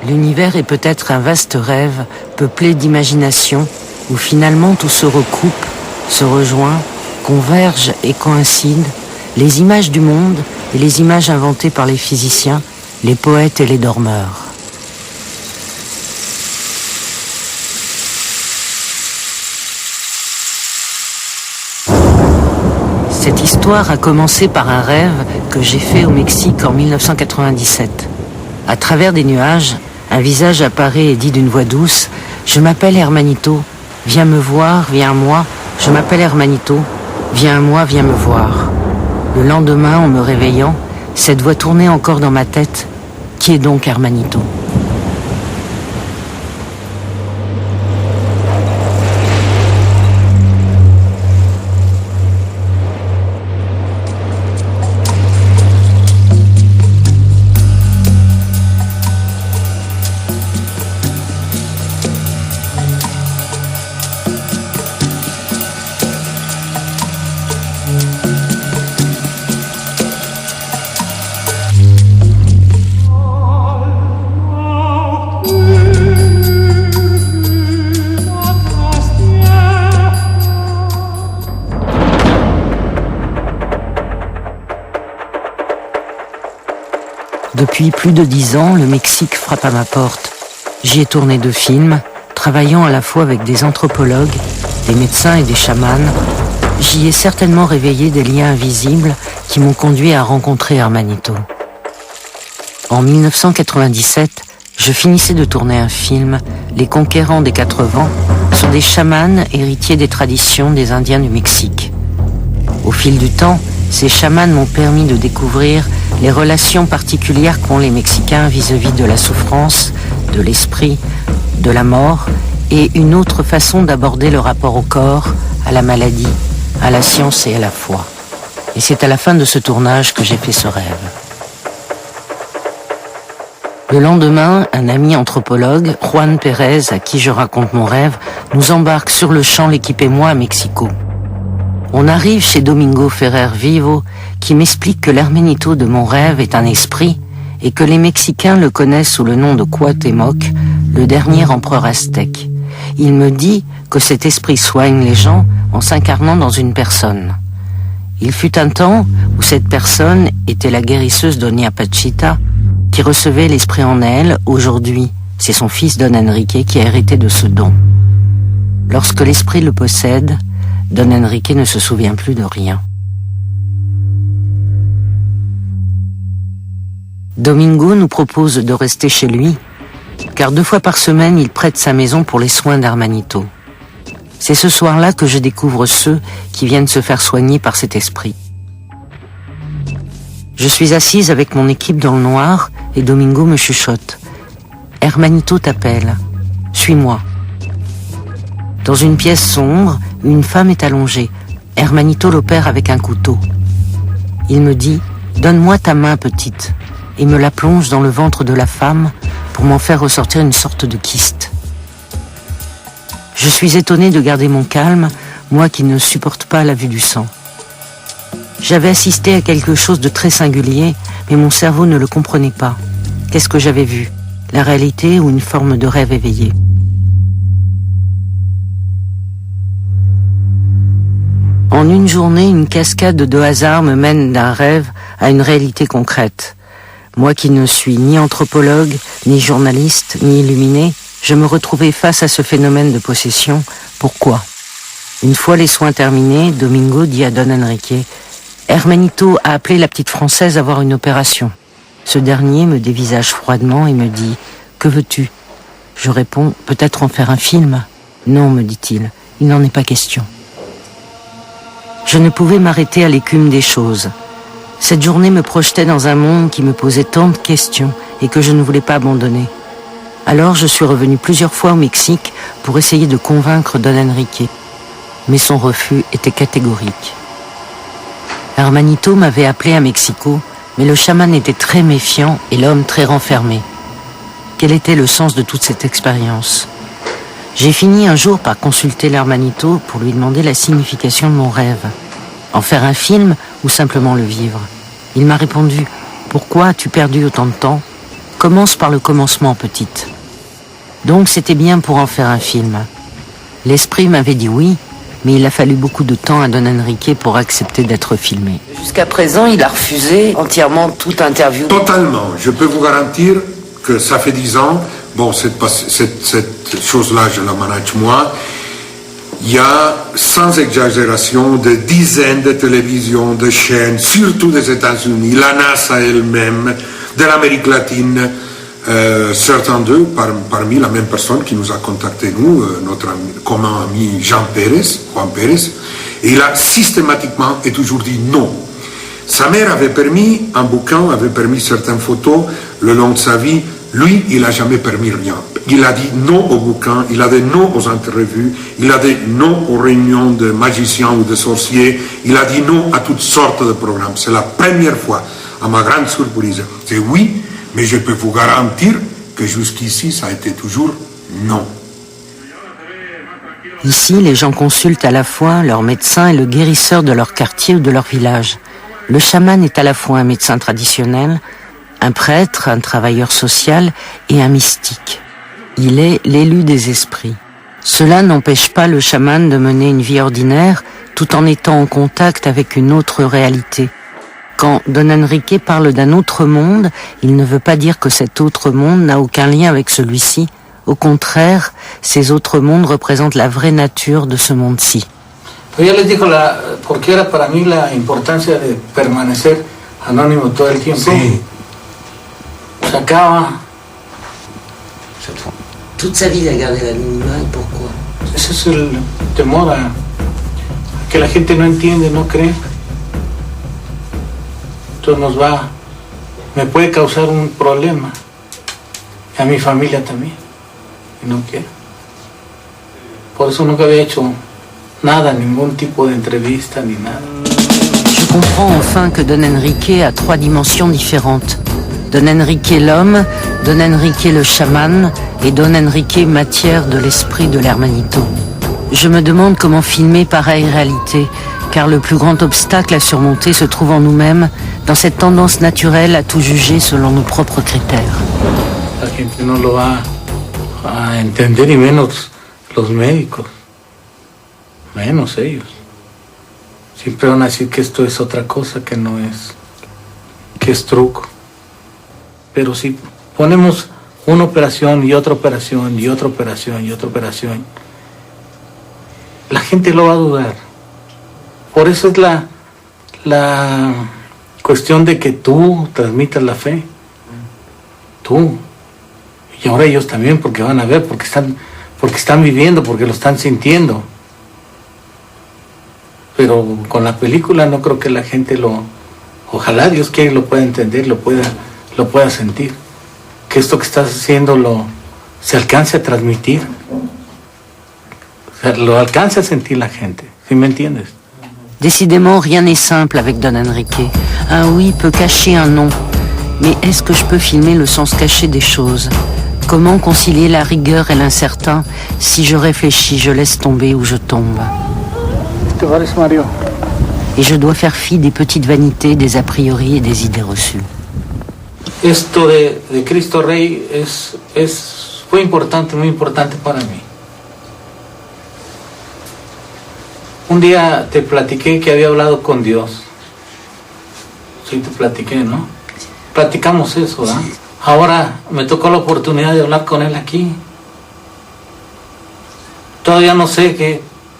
L'univers est peut-être un vaste rêve, peuplé d'imagination, où finalement tout se recoupe, se rejoint, converge et coïncide, les images du monde et les images inventées par les physiciens, les poètes et les dormeurs. Cette histoire a commencé par un rêve que j'ai fait au Mexique en 1997. À travers des nuages, un visage apparaît et dit d'une voix douce « Je m'appelle Hermanito, viens me voir, viens à moi, je m'appelle Hermanito, viens à moi, viens me voir. » Le lendemain, en me réveillant, cette voix tournait encore dans ma tête. Qui est donc Hermanito ? Depuis plus de 10 ans, le Mexique frappe à ma porte. J'y ai tourné 2 films, travaillant à la fois avec des anthropologues, des médecins et des chamans. J'y ai certainement réveillé des liens invisibles qui m'ont conduit à rencontrer Hermanito. En 1997, je finissais de tourner un film, Les Conquérants des 4 vents, sur des chamans héritiers des traditions des Indiens du Mexique. Au fil du temps, ces chamans m'ont permis de découvrir les relations particulières qu'ont les Mexicains vis-à-vis de la souffrance, de l'esprit, de la mort, et une autre façon d'aborder le rapport au corps, à la maladie, à la science et à la foi. Et c'est à la fin de ce tournage que j'ai fait ce rêve. Le lendemain, un ami anthropologue, Juan Pérez, à qui je raconte mon rêve, nous embarque sur le champ, l'équipe et moi, à Mexico. On arrive chez Domingo Ferrer Vivo, qui m'explique que l'Hermanito de mon rêve est un esprit et que les Mexicains le connaissent sous le nom de Cuauhtémoc, le dernier empereur aztèque. Il me dit que cet esprit soigne les gens en s'incarnant dans une personne. Il fut un temps où cette personne était la guérisseuse Doña Pachita, qui recevait l'esprit en elle. Aujourd'hui, c'est son fils Don Enrique qui a hérité de ce don. Lorsque l'esprit le possède, Don Enrique ne se souvient plus de rien. Domingo nous propose de rester chez lui, car 2 fois par semaine, il prête sa maison pour les soins d'Hermanito. C'est ce soir-là que je découvre ceux qui viennent se faire soigner par cet esprit. Je suis assise avec mon équipe dans le noir et Domingo me chuchote. « Hermanito t'appelle. Suis-moi. » Dans une pièce sombre, une femme est allongée. Hermanito l'opère avec un couteau. Il me dit « Donne-moi ta main petite » et me la plonge dans le ventre de la femme pour m'en faire ressortir une sorte de kyste. Je suis étonnée de garder mon calme, moi qui ne supporte pas la vue du sang. J'avais assisté à quelque chose de très singulier, mais mon cerveau ne le comprenait pas. Qu'est-ce que j'avais vu ? La réalité ou une forme de rêve éveillé ? En une journée, une cascade de hasards me mène d'un rêve à une réalité concrète. Moi qui ne suis ni anthropologue, ni journaliste, ni illuminé, je me retrouvais face à ce phénomène de possession. Pourquoi ? Une fois les soins terminés, Domingo dit à Don Enrique « Hermanito a appelé la petite Française à voir une opération. » Ce dernier me dévisage froidement et me dit « Que veux-tu » Je réponds « Peut-être en faire un film ?» « Non, me dit-il, il n'en est pas question. » Je ne pouvais m'arrêter à l'écume des choses. Cette journée me projetait dans un monde qui me posait tant de questions et que je ne voulais pas abandonner. Alors je suis revenu plusieurs fois au Mexique pour essayer de convaincre Don Enrique. Mais son refus était catégorique. Hermanito m'avait appelé à Mexico, mais le chaman était très méfiant et l'homme très renfermé. Quel était le sens de toute cette expérience ? J'ai fini un jour par consulter l'Hermanito pour lui demander la signification de mon rêve. En faire un film ou simplement le vivre ? Il m'a répondu « Pourquoi as-tu perdu autant de temps ? Commence par le commencement, petite. Donc c'était bien pour en faire un film. L'esprit m'avait dit oui, mais il a fallu beaucoup de temps à Don Enrique pour accepter d'être filmé. Jusqu'à présent, il a refusé entièrement toute interview. Totalement. Je peux vous garantir que ça fait 10 ans, bon, cette chose-là, je la manage moi. Il y a, sans exagération, des dizaines de télévisions, de chaînes, surtout des États-Unis, la NASA elle-même, de l'Amérique latine, certains d'eux, parmi la même personne qui nous a contacté, nous, notre commun ami Juan Pérez, et il a systématiquement et toujours dit non. Sa mère avait permis un bouquin, avait permis certaines photos le long de sa vie. Lui, il n'a jamais permis rien. Il a dit non au bouquin, il a dit non aux interviews, il a dit non aux réunions de magiciens ou de sorciers, il a dit non à toutes sortes de programmes. C'est la première fois, à ma grande surprise. C'est oui, mais je peux vous garantir que jusqu'ici, ça a été toujours non. Ici, les gens consultent à la fois leur médecin et le guérisseur de leur quartier ou de leur village. Le chaman est à la fois un médecin traditionnel, un prêtre, un travailleur social et un mystique. Il est l'élu des esprits. Cela n'empêche pas le chaman de mener une vie ordinaire tout en étant en contact avec une autre réalité. Quand Don Enrique parle d'un autre monde, il ne veut pas dire que cet autre monde n'a aucun lien avec celui-ci. Au contraire, ces autres mondes représentent la vraie nature de ce monde-ci. Ya les digo porque era para mí la importancia de permanecer anónimo todo el tiempo. Sí. Se acaba. Toute sa vie, il a gardé l'anonymat, et pourquoi? Ese es el temor a que la gente no entiende, no cree. Entonces me puede causar un problema. Y a mi familia también. Y no quiero. Por eso nunca había hecho nada, ningún tipo de entrevista ni nada. Je comprends enfin que Don Enrique a 3 dimensions différentes. Don Enrique l'homme, Don Enrique le chaman et Don Enrique matière de l'esprit de l'Hermanito. Je me demande comment filmer pareille réalité, car le plus grand obstacle à surmonter se trouve en nous-mêmes, dans cette tendance naturelle à tout juger selon nos propres critères. La gente no lo va a entender, y menos los médicos. Menos ellos. Siempre van a decir que esto es otra cosa, que no es, que es truco. Pero si ponemos una operación y otra operación y otra operación y otra operación, la gente lo va a dudar. Por eso es la cuestión de que tú transmitas la fe. Tú. Y ahora ellos también, porque van a ver, porque están viviendo, porque lo están sintiendo. Pero con la película no creo que la gente ojalá Dios quiera lo pueda entender, lo pueda sentir. Que esto que estás haciendo se alcance a transmitir. O sea, lo alcance a sentir la gente. ¿Sí me entiendes? Décidément, rien n'est simple avec Don Enrique. Un oui peut cacher un non. Mais est-ce que je peux filmer le sens caché des choses? Comment concilier la rigueur et l'incertain? Si je réfléchis, je laisse tomber ou je tombe. Mario. Et je dois faire fi des petites vanités, des a priori et des idées reçues. Esto de Cristo Rey fue importante, muy importante para mí. Un día te platiqué que había hablado con Dios. Sí, te platiqué, ¿no? Platicamos eso, ¿verdad? Sí. Ahora me tocó la oportunidad de hablar con Él aquí. Todavía no sé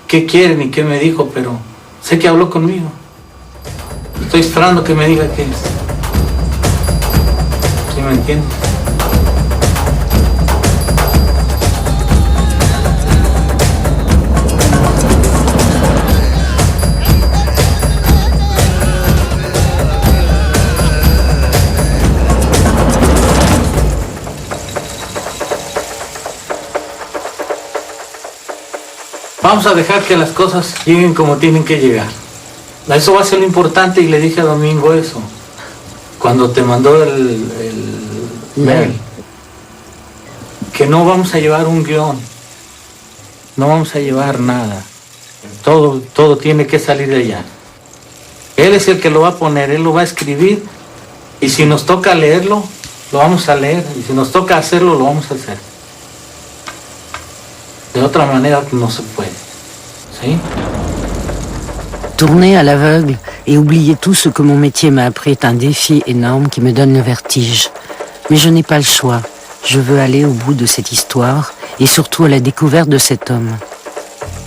qué quiere ni qué me dijo, pero sé que habló conmigo. Estoy esperando que me diga qué es. ¿Sí me entiendes? Vamos a dejar que las cosas lleguen como tienen que llegar. Eso va a ser lo importante, y le dije a Domingo eso, cuando te mandó el mail, que no vamos a llevar un guión, no vamos a llevar nada, todo tiene que salir de allá. Él es el que lo va a poner, él lo va a escribir, y si nos toca leerlo, lo vamos a leer. Y si nos toca hacerlo, lo vamos a hacer. De otra manera no se puede. ¿Sí? Tourner à l'aveugle et oublier tout ce que mon métier m'a appris est un défi énorme qui me donne le vertige. Mais je n'ai pas le choix. Je veux aller au bout de cette histoire et surtout à la découverte de cet homme.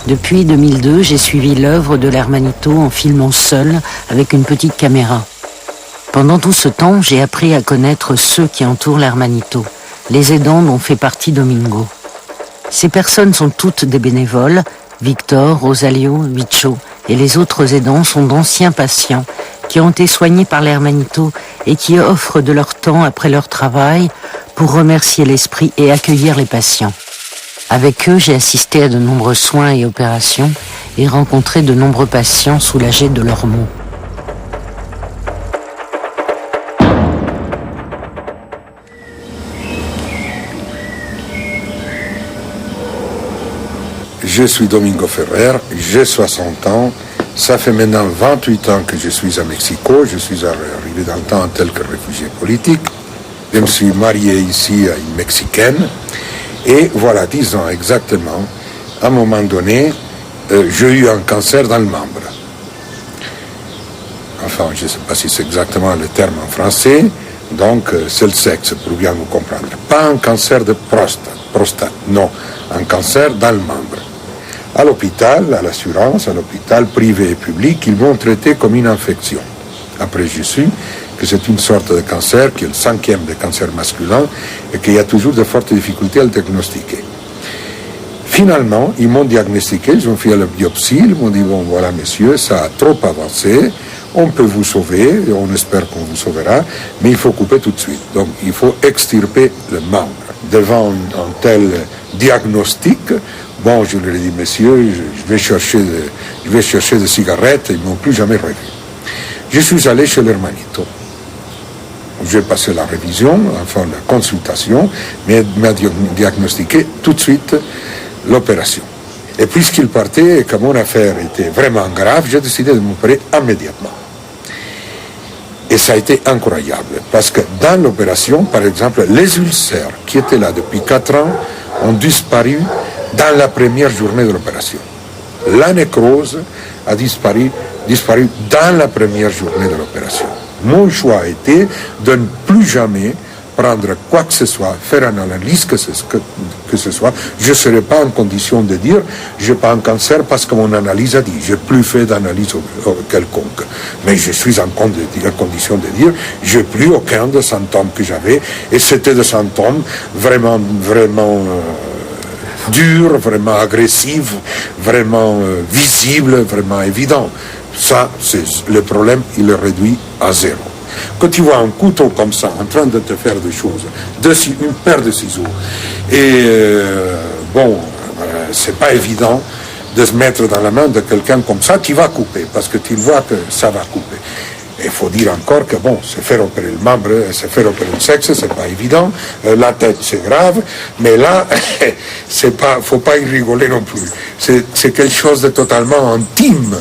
Depuis 2002, j'ai suivi l'œuvre de l'Hermanito en filmant seul avec une petite caméra. Pendant tout ce temps, j'ai appris à connaître ceux qui entourent l'Hermanito, les aidants dont fait partie Domingo. Ces personnes sont toutes des bénévoles. Victor, Rosalio, Bicho et les autres aidants sont d'anciens patients qui ont été soignés par l'Hermanito et qui offrent de leur temps après leur travail pour remercier l'esprit et accueillir les patients. Avec eux, j'ai assisté à de nombreux soins et opérations et rencontré de nombreux patients soulagés de leurs maux. Je suis Domingo Ferrer, j'ai 60 ans. Ça fait maintenant 28 ans que je suis à Mexico. Je suis arrivé dans le temps en tel que réfugié politique. Je me suis marié ici à une Mexicaine. Et voilà, 10 ans exactement, à un moment donné, j'ai eu un cancer dans le membre. Enfin, je ne sais pas si c'est exactement le terme en français. Donc, c'est le sexe, pour bien vous comprendre. Pas un cancer de prostate, non. Un cancer dans le membre. À l'hôpital, à l'assurance, à l'hôpital privé et public, ils m'ont traité comme une infection. Après, j'ai su que c'est une sorte de cancer, qui est le 5e des cancers masculins, et qu'il y a toujours de fortes difficultés à le diagnostiquer. Finalement, ils m'ont diagnostiqué, ils ont fait la biopsie, ils m'ont dit, bon voilà monsieur, ça a trop avancé, on peut vous sauver, et on espère qu'on vous sauvera, mais il faut couper tout de suite. Donc il faut extirper le membre. Devant un tel diagnostic, bon, je leur ai dit, messieurs, je vais chercher des cigarettes, ils ne m'ont plus jamais revu. Je suis allé chez l'Hermanito. J'ai passé la révision, enfin la consultation, mais il m'a diagnostiqué tout de suite l'opération. Et puisqu'il partait et que mon affaire était vraiment grave, j'ai décidé de m'opérer immédiatement. Et ça a été incroyable, parce que dans l'opération, par exemple, les ulcères qui étaient là depuis 4 ans ont disparu dans la première journée de l'opération. La nécrose a disparu dans la première journée de l'opération. Mon choix a été de ne plus jamais prendre quoi que ce soit, faire une analyse que ce soit. Je ne serai pas en condition de dire je n'ai pas un cancer parce que mon analyse a dit. Je n'ai plus fait d'analyse quelconque. Mais je suis en condition de dire je n'ai plus aucun des symptômes que j'avais. Et c'était des symptômes vraiment durs, vraiment agressifs, vraiment visibles, vraiment évidents. Ça, le problème, il est réduit à zéro. Quand tu vois un couteau comme ça, en train de te faire des choses, une paire de ciseaux, et c'est pas évident de se mettre dans la main de quelqu'un comme ça, tu vas couper, parce que tu vois que ça va couper. Il faut dire encore que bon, se faire opérer le membre, se faire opérer le sexe, c'est pas évident, la tête c'est grave, mais là, faut pas y rigoler non plus. C'est quelque chose de totalement intime.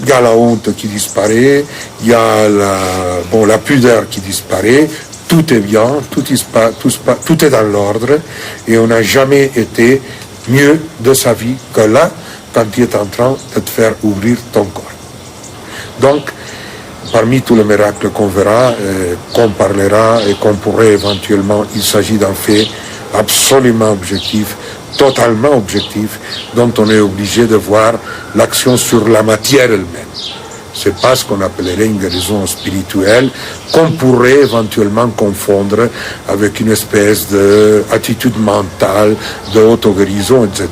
Il y a la honte qui disparaît, il y a la pudeur qui disparaît, tout est bien, tout est dans l'ordre, et on n'a jamais été mieux de sa vie que là, quand tu es en train de te faire ouvrir ton corps. Donc, parmi tous les miracles qu'on verra, qu'on parlera et qu'on pourrait éventuellement, il s'agit d'un fait absolument objectif, totalement objectif, dont on est obligé de voir l'action sur la matière elle-même. C'est pas ce qu'on appellerait une guérison spirituelle qu'on pourrait éventuellement confondre avec une espèce d'attitude mentale, d'auto-guérison, etc.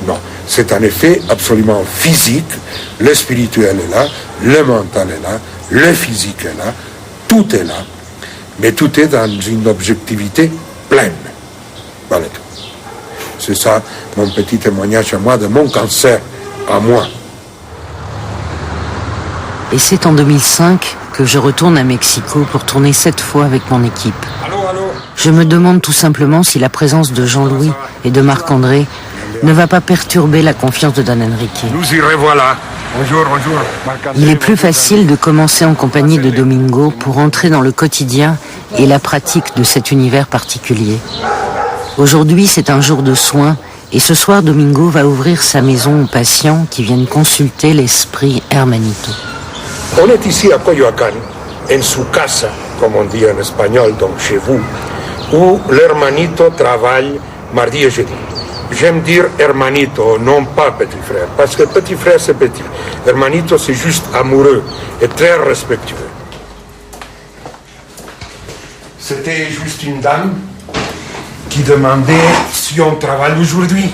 Non, c'est un effet absolument physique. Le spirituel est là, le mental est là, le physique est là, tout est là, mais tout est dans une objectivité pleine. Voilà tout. C'est ça mon petit témoignage à moi de mon cancer à moi. Et c'est en 2005 que je retourne à Mexico pour tourner 7 fois avec mon équipe. Je me demande tout simplement si la présence de Jean-Louis et de Marc-André ne va pas perturber la confiance de Don Enrique. Nous y revoilà. Bonjour. Il est plus facile de commencer en compagnie de Domingo pour entrer dans le quotidien et la pratique de cet univers particulier. Aujourd'hui, c'est un jour de soins et ce soir, Domingo va ouvrir sa maison aux patients qui viennent consulter l'esprit Hermanito. On est ici à Coyoacán, en su casa, comme on dit en espagnol, donc chez vous, où l'Hermanito travaille mardi et jeudi. J'aime dire Hermanito, non pas petit frère, parce que petit frère c'est petit. Hermanito c'est juste amoureux et très respectueux. C'était juste une dame qui demandait si on travaille aujourd'hui.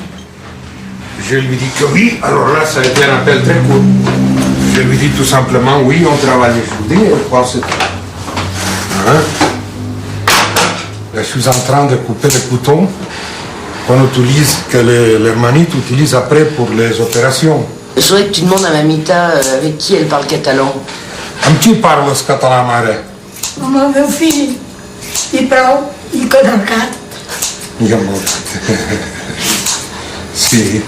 Je lui dis que oui, alors là ça a été un appel très court. Je lui dis tout simplement oui, on travaille aujourd'hui, et quoi c'est tout. Hein? Je suis en train de couper le couteau qu'on utilise, que l'Hermanito utilise après pour les opérations. Je voudrais que tu demandes à Mamita avec qui elle parle catalan. Amb qui parles català, mare? Amb el meu fill, i prou, i con el gat. I amb el gat. Sí.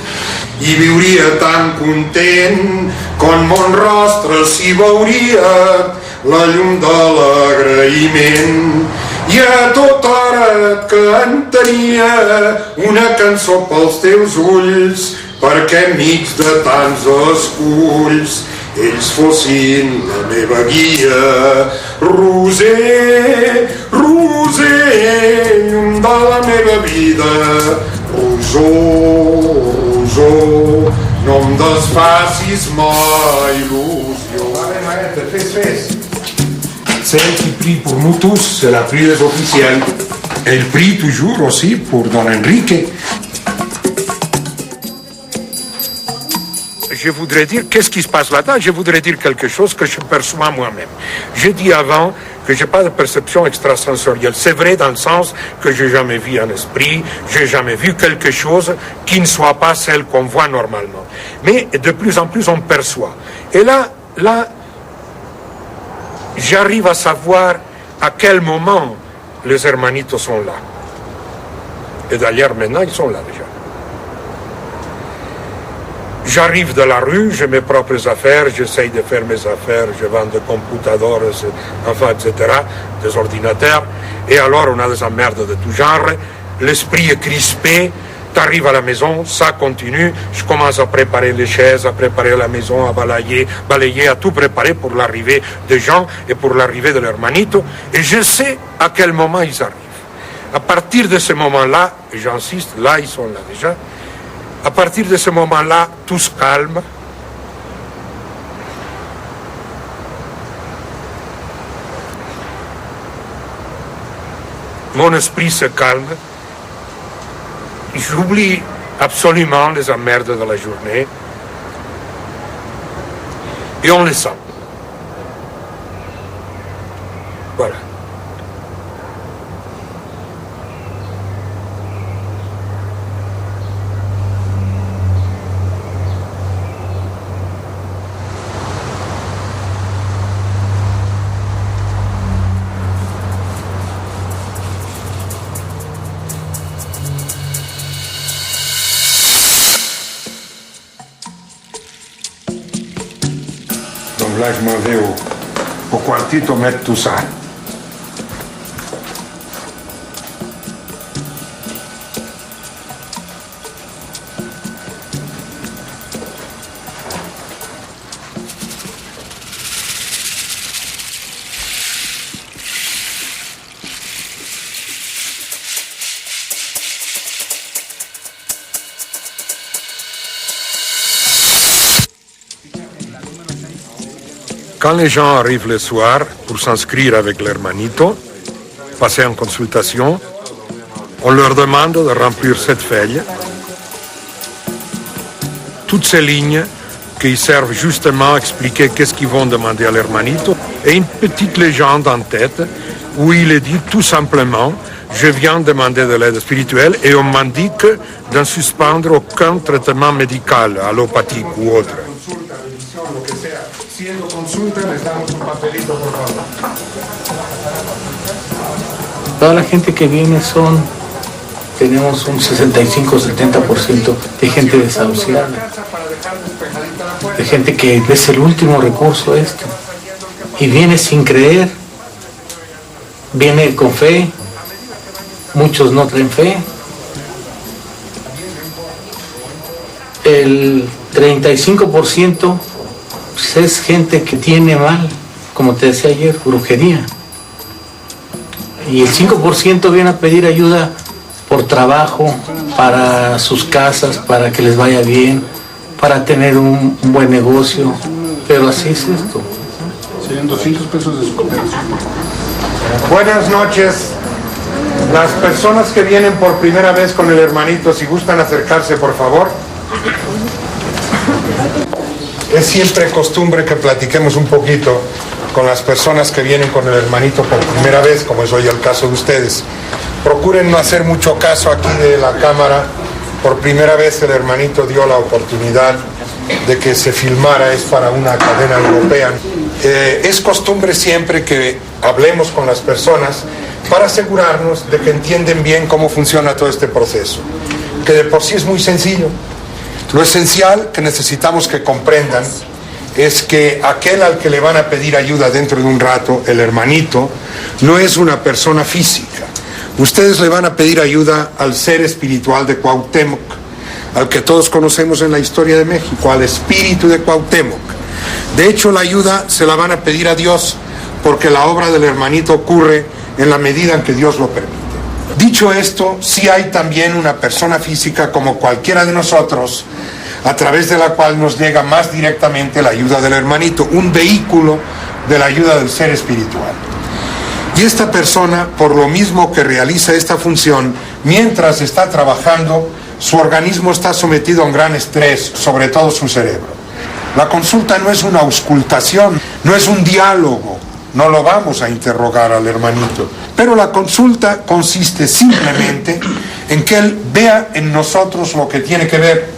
I viuria tan content com mon rostre s'hi veuria la llum de l'agraïment. I a tota hora et cantaria una cançó pels teus ulls, perquè enmig de tants esculls ells fossin la meva guia. Roser, roser, llum de la meva vida, rosó, rosó, no em desfacis mai il·lusió. Allez, Maëlle, fes. C'est elle qui prie pour nous tous, c'est la prière officielle. Elle prie toujours aussi pour Don Enrique. Je voudrais dire, qu'est-ce qui se passe là-dedans? Je voudrais dire quelque chose que je perçois moi-même. J'ai dit avant que je n'ai pas de perception extrasensorielle. C'est vrai dans le sens que je n'ai jamais vu un esprit, je n'ai jamais vu quelque chose qui ne soit pas celle qu'on voit normalement. Mais de plus en plus on perçoit. Et là, j'arrive à savoir à quel moment les hermanitos sont là. Et d'ailleurs, maintenant, ils sont là déjà. J'arrive de la rue, j'ai mes propres affaires, j'essaye de faire mes affaires, je vends des computadors, enfin, etc., des ordinateurs. Et alors, on a des emmerdes de tout genre. L'esprit est crispé. T'arrives à la maison, ça continue, je commence à préparer les chaises, à préparer la maison, à balayer, à tout préparer pour l'arrivée des gens et pour l'arrivée de l'Hermanito, et je sais à quel moment ils arrivent. À partir de ce moment-là, et j'insiste, là ils sont là déjà, à partir de ce moment-là, tout se calme. Mon esprit se calme. J'oublie absolument les emmerdes de la journée et on les sent. Voilà. Donc là, je m'en vais au quartito mettre tout ça. Quand les gens arrivent le soir pour s'inscrire avec l'Hermanito, passer en consultation, on leur demande de remplir cette feuille. Toutes ces lignes qui servent justement à expliquer qu'est-ce qu'ils vont demander à l'Hermanito, et une petite légende en tête où il est dit tout simplement « Je viens demander de l'aide spirituelle et on m'indique de ne suspendre aucun traitement médical, allopathique ou autre. » Siendo consulta, les damos un papelito, por favor. Toda la gente que viene tenemos un 65-70% de gente desahuciada, de gente que es el último recurso y viene sin creer, viene con fe, muchos no traen fe. El 35% pues, es gente que tiene mal, como te decía ayer, brujería. Y el 5% viene a pedir ayuda por trabajo, para sus casas, para que les vaya bien, para tener un buen negocio. Pero así es esto. Serían 200 pesos de su cooperación. Buenas noches. Las personas que vienen por primera vez con el hermanito, si gustan acercarse, por favor. Es siempre costumbre que platiquemos un poquito con las personas que vienen con el hermanito por primera vez, como es hoy el caso de ustedes. Procuren no hacer mucho caso aquí de la cámara. Por primera vez el hermanito dio la oportunidad de que se filmara, es para una cadena europea. Es costumbre siempre que hablemos con las personas para asegurarnos de que entienden bien cómo funciona todo este proceso, que de por sí es muy sencillo. Lo esencial que necesitamos que comprendan es que aquel al que le van a pedir ayuda dentro de un rato, el hermanito, no es una persona física. Ustedes le van a pedir ayuda al ser espiritual de Cuauhtémoc, al que todos conocemos en la historia de México, al espíritu de Cuauhtémoc. De hecho, la ayuda se la van a pedir a Dios, porque la obra del hermanito ocurre en la medida en que Dios lo permite. Dicho esto, sí hay también una persona física como cualquiera de nosotros, a través de la cual nos llega más directamente la ayuda del hermanito, un vehículo de la ayuda del ser espiritual. Y esta persona, por lo mismo que realiza esta función, mientras está trabajando, su organismo está sometido a un gran estrés, sobre todo su cerebro. La consulta no es una auscultación, no es un diálogo, no lo vamos a interrogar al hermanito, pero la consulta consiste simplemente en que él vea en nosotros lo que tiene que ver,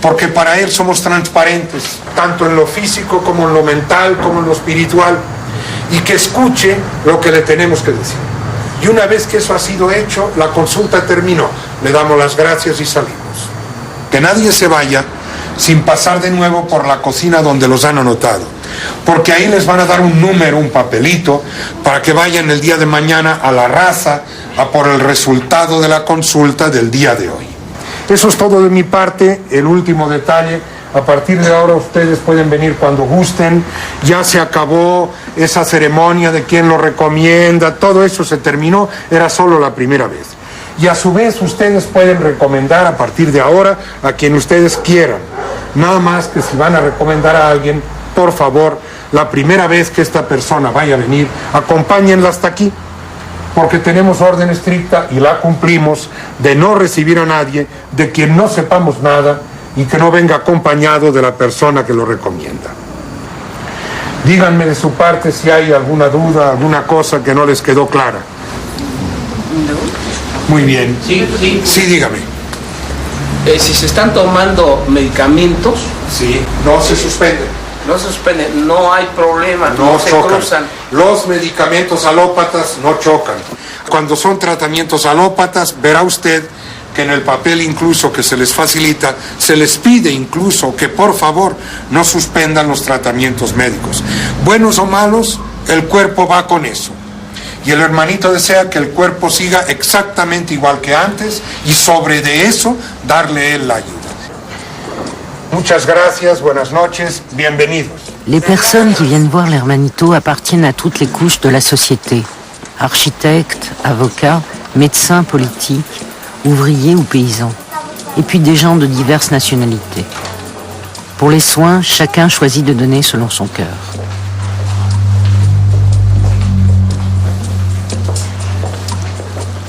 porque para él somos transparentes, tanto en lo físico como en lo mental, como en lo espiritual, y que escuche lo que le tenemos que decir. Y una vez que eso ha sido hecho, la consulta terminó, le damos las gracias y salimos. Que nadie se vaya sin pasar de nuevo por la cocina donde los han anotado, porque ahí les van a dar un número, un papelito, para que vayan el día de mañana a la raza a por el resultado de la consulta del día de hoy. Eso es todo de mi parte. El último detalle: a partir de ahora ustedes pueden venir cuando gusten. Ya se acabó esa ceremonia de quién lo recomienda, todo eso se terminó, era solo la primera vez. Y a su vez ustedes pueden recomendar a partir de ahora a quien ustedes quieran. Nada más que si van a recomendar a alguien, por favor, la primera vez que esta persona vaya a venir, acompáñenla hasta aquí, porque tenemos orden estricta y la cumplimos de no recibir a nadie de quien no sepamos nada y que no venga acompañado de la persona que lo recomienda. Díganme de su parte si hay alguna duda, alguna cosa que no les quedó clara. Muy bien. Sí, dígame. Si se están tomando medicamentos, Sí, no se suspenden. no se suspenden, no hay problema, No se chocan. cruzan. Los medicamentos alópatas no chocan. Cuando son tratamientos alópatas, verá usted que en el papel incluso que se les facilita, se les pide incluso que por favor no suspendan los tratamientos médicos. Buenos o malos, el cuerpo va con eso. Y el hermanito desea que el cuerpo siga exactamente igual que antes y sobre de eso darle él la ayuda. Muchas gracias, buenas noches, bienvenidos. Les personnes qui viennent voir l'hermanito appartiennent à toutes les couches de la société. Architectes, avocats, médecins politiques, ouvriers ou paysans. Et puis des gens de diverses nationalités. Pour les soins, chacun choisit de donner selon son cœur.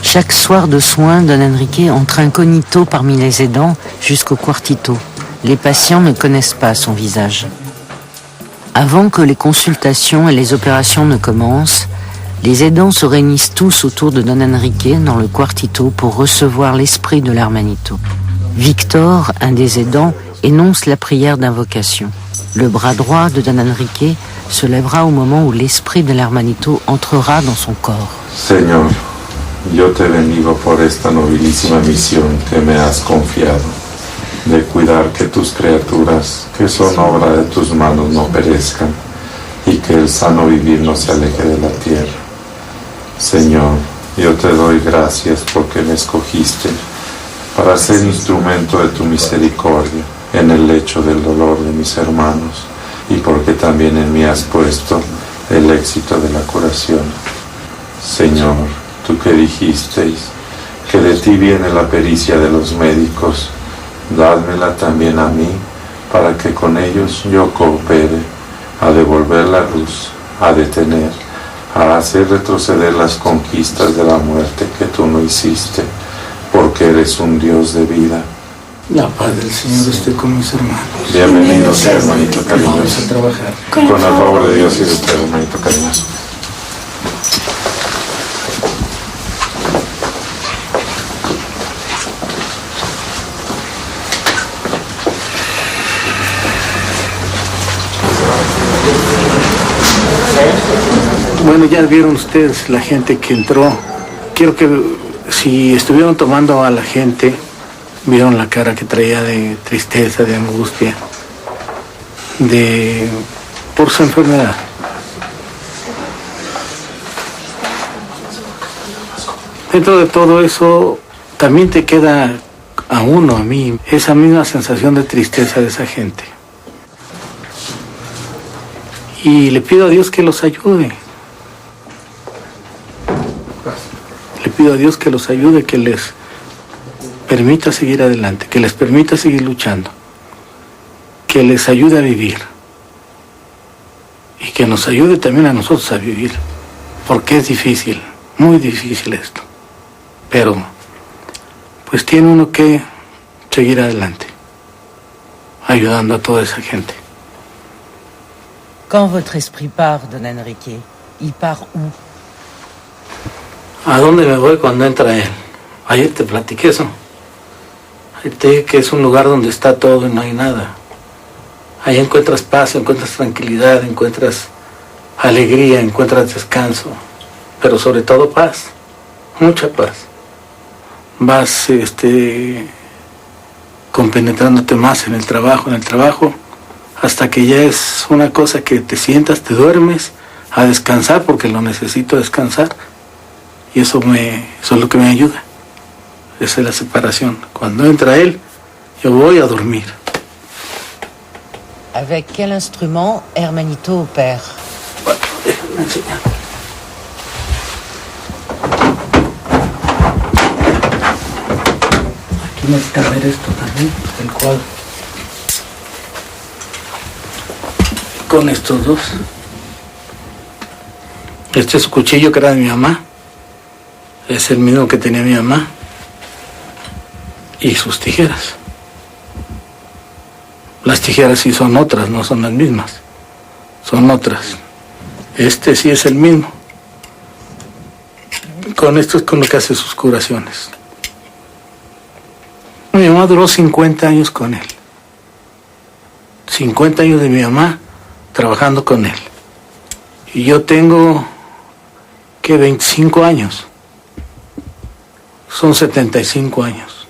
Chaque soir de soins, Don Enrique entre incognito parmi les aidants jusqu'au cuartito. Les patients ne connaissent pas son visage. Avant que les consultations et les opérations ne commencent, les aidants se réunissent tous autour de Don Enrique dans le cuartito pour recevoir l'esprit de l'hermanito. Victor, un des aidants, énonce la prière d'invocation. Le bras droit de Don Enrique se lèvera au moment où l'esprit de l'hermanito entrera dans son corps. Señor, yo te bendigo por esta nobilísima misión que me has confiado, de cuidar que tus criaturas, que son obra de tus manos, no perezcan, y que el sano vivir no se aleje de la tierra. Señor, yo te doy gracias porque me escogiste para ser instrumento de tu misericordia en el lecho del dolor de mis hermanos, y porque también en mí has puesto el éxito de la curación. Señor, tú que dijisteis que de ti viene la pericia de los médicos, dádmela también a mí, para que con ellos yo coopere a devolver la luz, a detener, a hacer retroceder las conquistas de la muerte que tú no hiciste, porque eres un Dios de vida. La paz del Señor esté con mis hermanos. Bienvenido sea, hermanito Vamos cariñoso. a trabajar. Con el favor de Dios y de usted, hermanito cariñoso. Bueno, ya vieron ustedes la gente que entró. Quiero que si estuvieron tomando a la gente, vieron la cara que traía de tristeza, de angustia, por su enfermedad. Dentro de todo eso, también te queda a uno, a mí, esa misma sensación de tristeza de esa gente. Y le pido a Dios que los ayude. Le pido a Dios que los ayude, que les permita seguir adelante, que les permita seguir luchando, que les ayude a vivir y que nos ayude también a nosotros a vivir, porque es difícil, muy difícil esto, pero pues tiene uno que seguir adelante, ayudando a toda esa gente. Quand votre esprit part, don Enrique, il part où? ¿A dónde me voy cuando entra él? Ayer te platiqué eso. Ayer te dije que es un lugar donde está todo y no hay nada. Ahí encuentras paz, encuentras tranquilidad, encuentras alegría, encuentras descanso, pero sobre todo paz, mucha paz. Vas compenetrándote más en el trabajo, hasta que ya es una cosa que te sientas, te duermes a descansar, porque lo necesito descansar. Y eso es lo que me ayuda. Esa es la separación. Cuando entra él, yo voy a dormir. Avec quel instrument Hermanito opère? Bueno, déjame enseñar. Aquí necesita ver esto también, el cuadro. Con estos dos. Este es su cuchillo que era de mi mamá. Es el mismo que tenía mi mamá. Y sus tijeras. Las tijeras sí son otras, no son las mismas. Son otras. Este sí es el mismo. Con esto es con lo que hace sus curaciones. Mi mamá duró 50 años con él. 50 años de mi mamá trabajando con él. Y yo tengo, ¿qué? 25 años. Son 75 años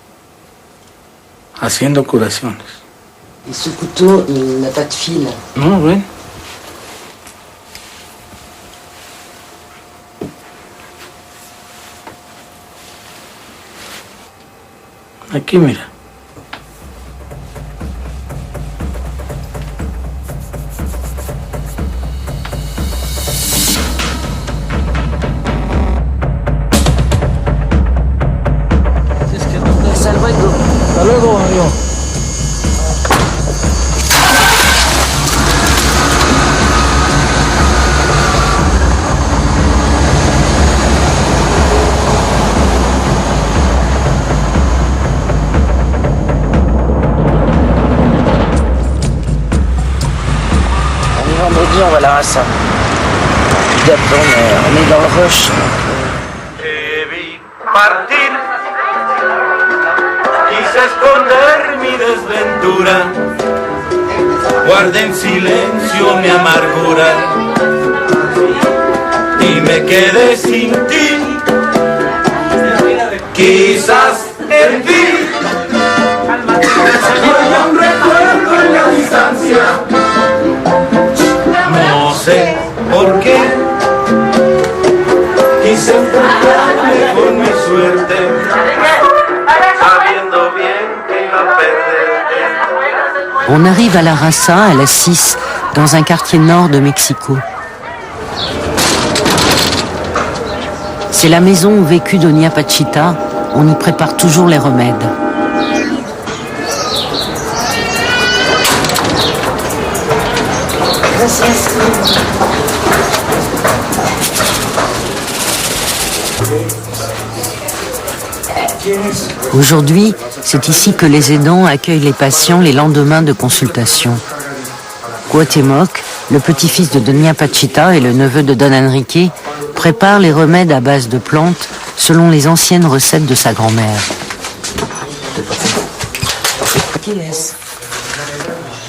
haciendo curaciones. Et ce couteau, il n'a pas de fil. No, ven. Aquí mira. Hasta luego, amigo. Vendredi, on va la racer. Puis après, on est dans le rush. Te vi partir, quise esconder mi desventura, guardé en silencio mi amargura y me quedé sin ti. Quizás en ti haya un recuerdo en la distancia. No sé por qué quise con mi suerte, sabiendo bien que iba a perderte. On arrive à La Raza, à la 6, dans un quartier nord de Mexico. C'est la maison où vécut Doña Pachita. On y prépare toujours les remèdes. Aujourd'hui, c'est ici que les aidants accueillent les patients les lendemains de consultation. Cuauhtémoc, le petit-fils de Doña Pachita et le neveu de Don Enrique, prépare les remèdes à base de plantes selon les anciennes recettes de sa grand-mère.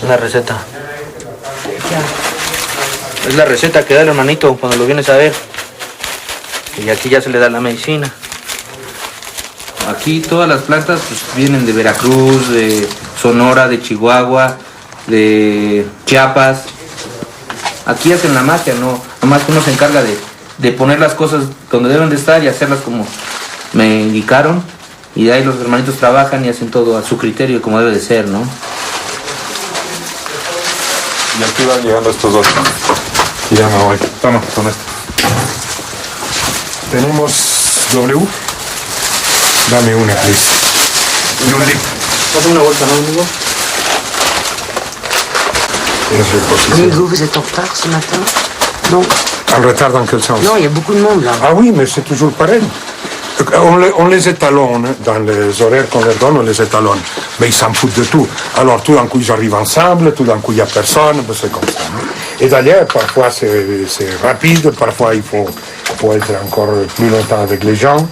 La receta. Es la receta que da el hermanito cuando lo vienes a ver. Y aquí ya se le da la medicina. Aquí todas las plantas pues, vienen de Veracruz, de Sonora, de Chihuahua, de Chiapas. Aquí hacen la magia, ¿no? Nomás uno se encarga de poner las cosas donde deben de estar y hacerlas como me indicaron. Y de ahí los hermanitos trabajan y hacen todo a su criterio como debe de ser, ¿no? Y aquí van llegando estos dos. Y ya me voy. Toma, con esto. Tenemos W. Dame una, please. Y un lip. Pásame una bolsa, ¿no, amigo? Diego, vous êtes en retard ce matin? Non. En retard dans quel sens? Non, il y a beaucoup de monde là. Ah oui, mais c'est toujours pareil. On les étalonne, dans les horaires qu'on leur donne, on les étalonne. Mais ils s'en foutent de tout. Alors tout d'un coup ils arrivent ensemble, tout d'un coup il n'y a personne, c'est comme ça. Et d'ailleurs, parfois c'est rapide, parfois il faut être encore plus longtemps avec les gens.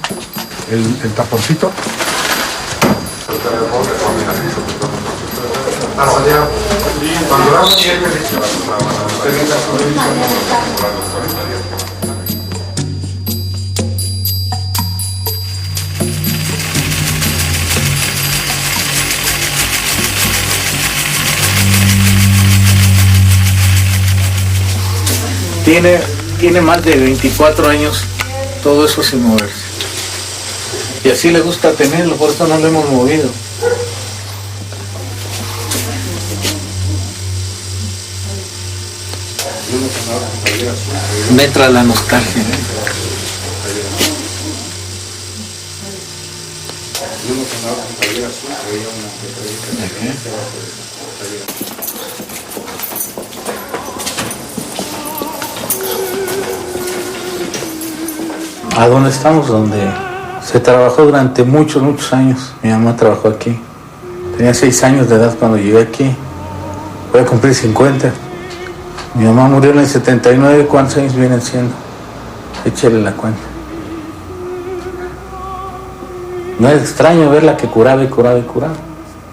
El taponcito. Tiene más de 24 años todo eso sin moverse. Y así le gusta tenerlo, por eso no lo hemos movido. Me entra la nostalgia. ¿A dónde estamos? Donde se trabajó durante muchos años. Mi mamá trabajó aquí. Tenía 6 años de edad cuando llegué aquí. Voy a cumplir 50. Mi mamá murió en el 79. ¿Cuántos años vienen siendo? Échale la cuenta. No es extraño verla que curaba y curaba y curaba.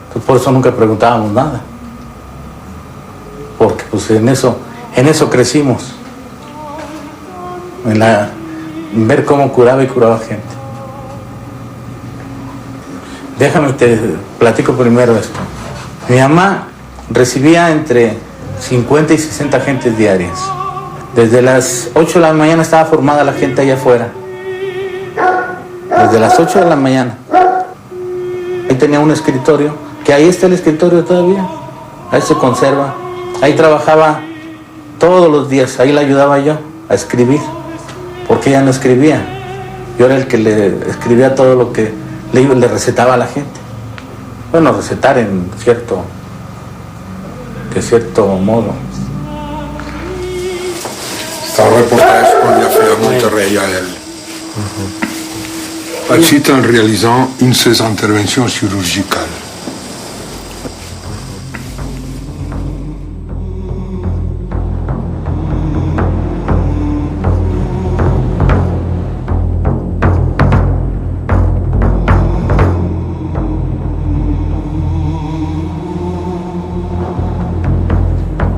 Entonces, por eso nunca preguntábamos nada. Porque pues en eso crecimos. En ver cómo curaba y curaba gente. Déjame te platico primero esto. Mi mamá recibía entre 50 y 60 gentes diarias. Desde las 8 de la mañana estaba formada la gente allá afuera. Desde las 8 de la mañana. Ahí tenía un escritorio, que ahí está el escritorio todavía. Ahí se conserva. Ahí trabajaba todos los días. Ahí la ayudaba yo a escribir. Porque ella no escribía. Yo era el que le escribía todo lo que le recetaba a la gente. Bueno, recetar en cierto modo. C'est un reportage qu'on lui a fait à Monterrey à elle. Pachita en réalisant une de ses interventions chirurgicales.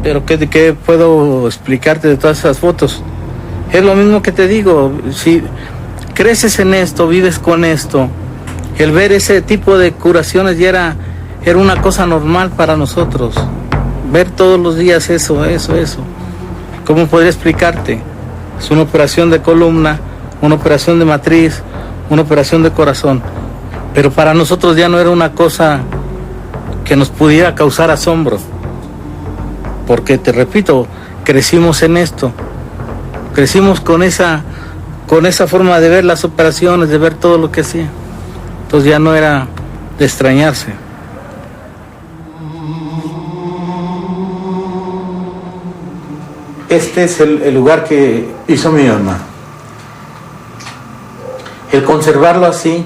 Pero ¿qué puedo explicarte de todas esas fotos? Es lo mismo que te digo, si creces en esto, vives con esto, el ver ese tipo de curaciones ya era una cosa normal para nosotros. Ver todos los días eso. ¿Cómo podría explicarte? Es una operación de columna, una operación de matriz, una operación de corazón. Pero para nosotros ya no era una cosa que nos pudiera causar asombro. Porque, te repito, crecimos en esto. Crecimos con esa forma de ver las operaciones, de ver todo lo que hacía. Entonces ya no era de extrañarse. Este es el lugar que hizo mi mamá. El conservarlo así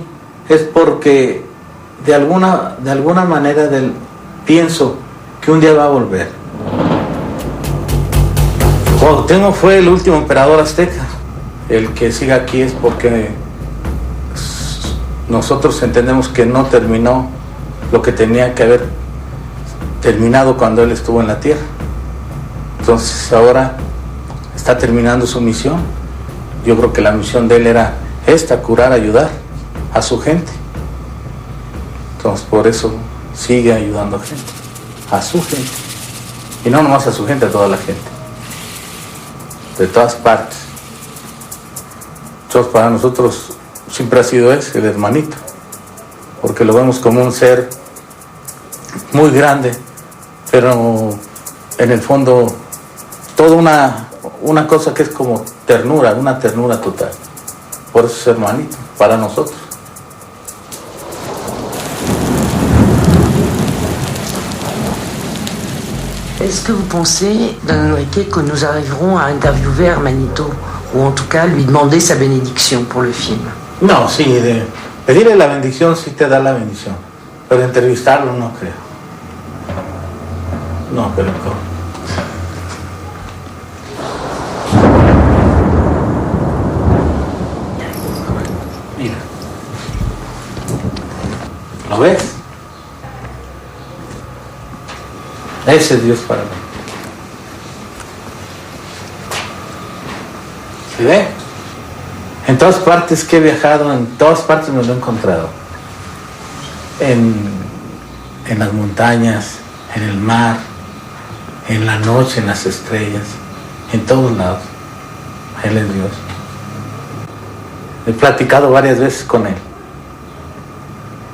es porque de alguna manera pienso que un día va a volver. Cuauhtémoc fue el último emperador azteca. El que siga aquí es porque nosotros entendemos que no terminó lo que tenía que haber terminado cuando él estuvo en la tierra. Entonces ahora está terminando su misión. Yo creo que la misión de él era curar, ayudar a su gente. Entonces por eso sigue ayudando a gente, a su gente. Y no nomás a su gente, a toda la gente. De todas partes. Entonces para nosotros siempre ha sido el hermanito. Porque lo vemos como un ser muy grande, pero en el fondo toda una cosa que es como ternura, una ternura total. Por eso es hermanito, para nosotros. Est-ce que vous pensez, Don Enrique, que nous arriverons à interviewer Hermanito, ou en tout cas lui demander sa bénédiction pour le film? No, sí, pedirle la bendición sí te da la bendición, pero entrevistarlo no creo. No, pero no. Mira. ¿Lo ves? Ese es Dios para mí. ¿Se ve? En todas partes que he viajado, en todas partes me lo he encontrado. En las montañas, en el mar, en la noche, en las estrellas, en todos lados. Él es Dios. He platicado varias veces con Él.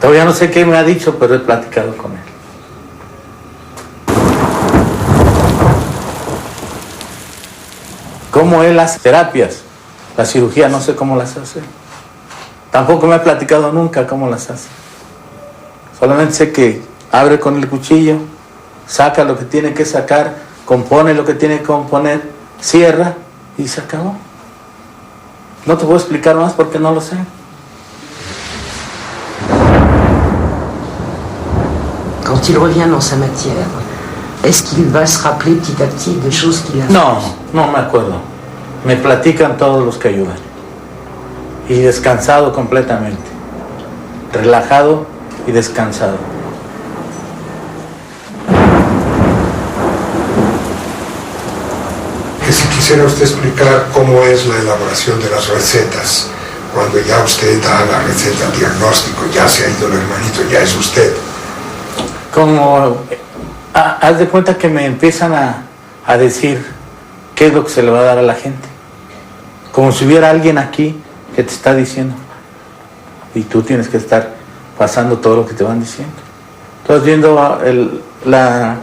Todavía no sé qué me ha dicho, pero he platicado con Él. Cómo Él hace terapias. La cirugía no sé cómo las hace. Tampoco me ha platicado nunca cómo las hace. Solamente sé que abre con el cuchillo, saca lo que tiene que sacar, compone lo que tiene que componer, cierra y se acabó. No te puedo explicar más porque no lo sé. Quand il revient dans sa matière, est-ce qu'il va se rappeler petit à petit des choses qu'il a fait? No me acuerdo. Me platican todos los que ayudan. Y descansado completamente. Relajado y descansado. Que si quisiera usted explicar cómo es la elaboración de las recetas, cuando ya usted da la receta, el diagnóstico, ya se ha ido el hermanito, ya es usted. Como, haz de cuenta que me empiezan a decir qué es lo que se le va a dar a la gente. Como si hubiera alguien aquí que te está diciendo. Y tú tienes que estar pasando todo lo que te van diciendo. Estás viendo la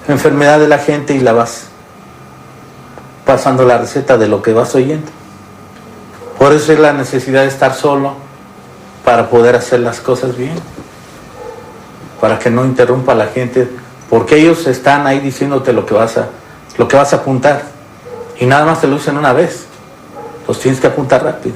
enfermedad de la gente y la vas pasando la receta de lo que vas oyendo. Por eso es la necesidad de estar solo para poder hacer las cosas bien. Para que no interrumpa a la gente. Porque ellos están ahí diciéndote lo que vas a apuntar. Y nada más te lo dicen una vez. Los tienes que apuntar rápido.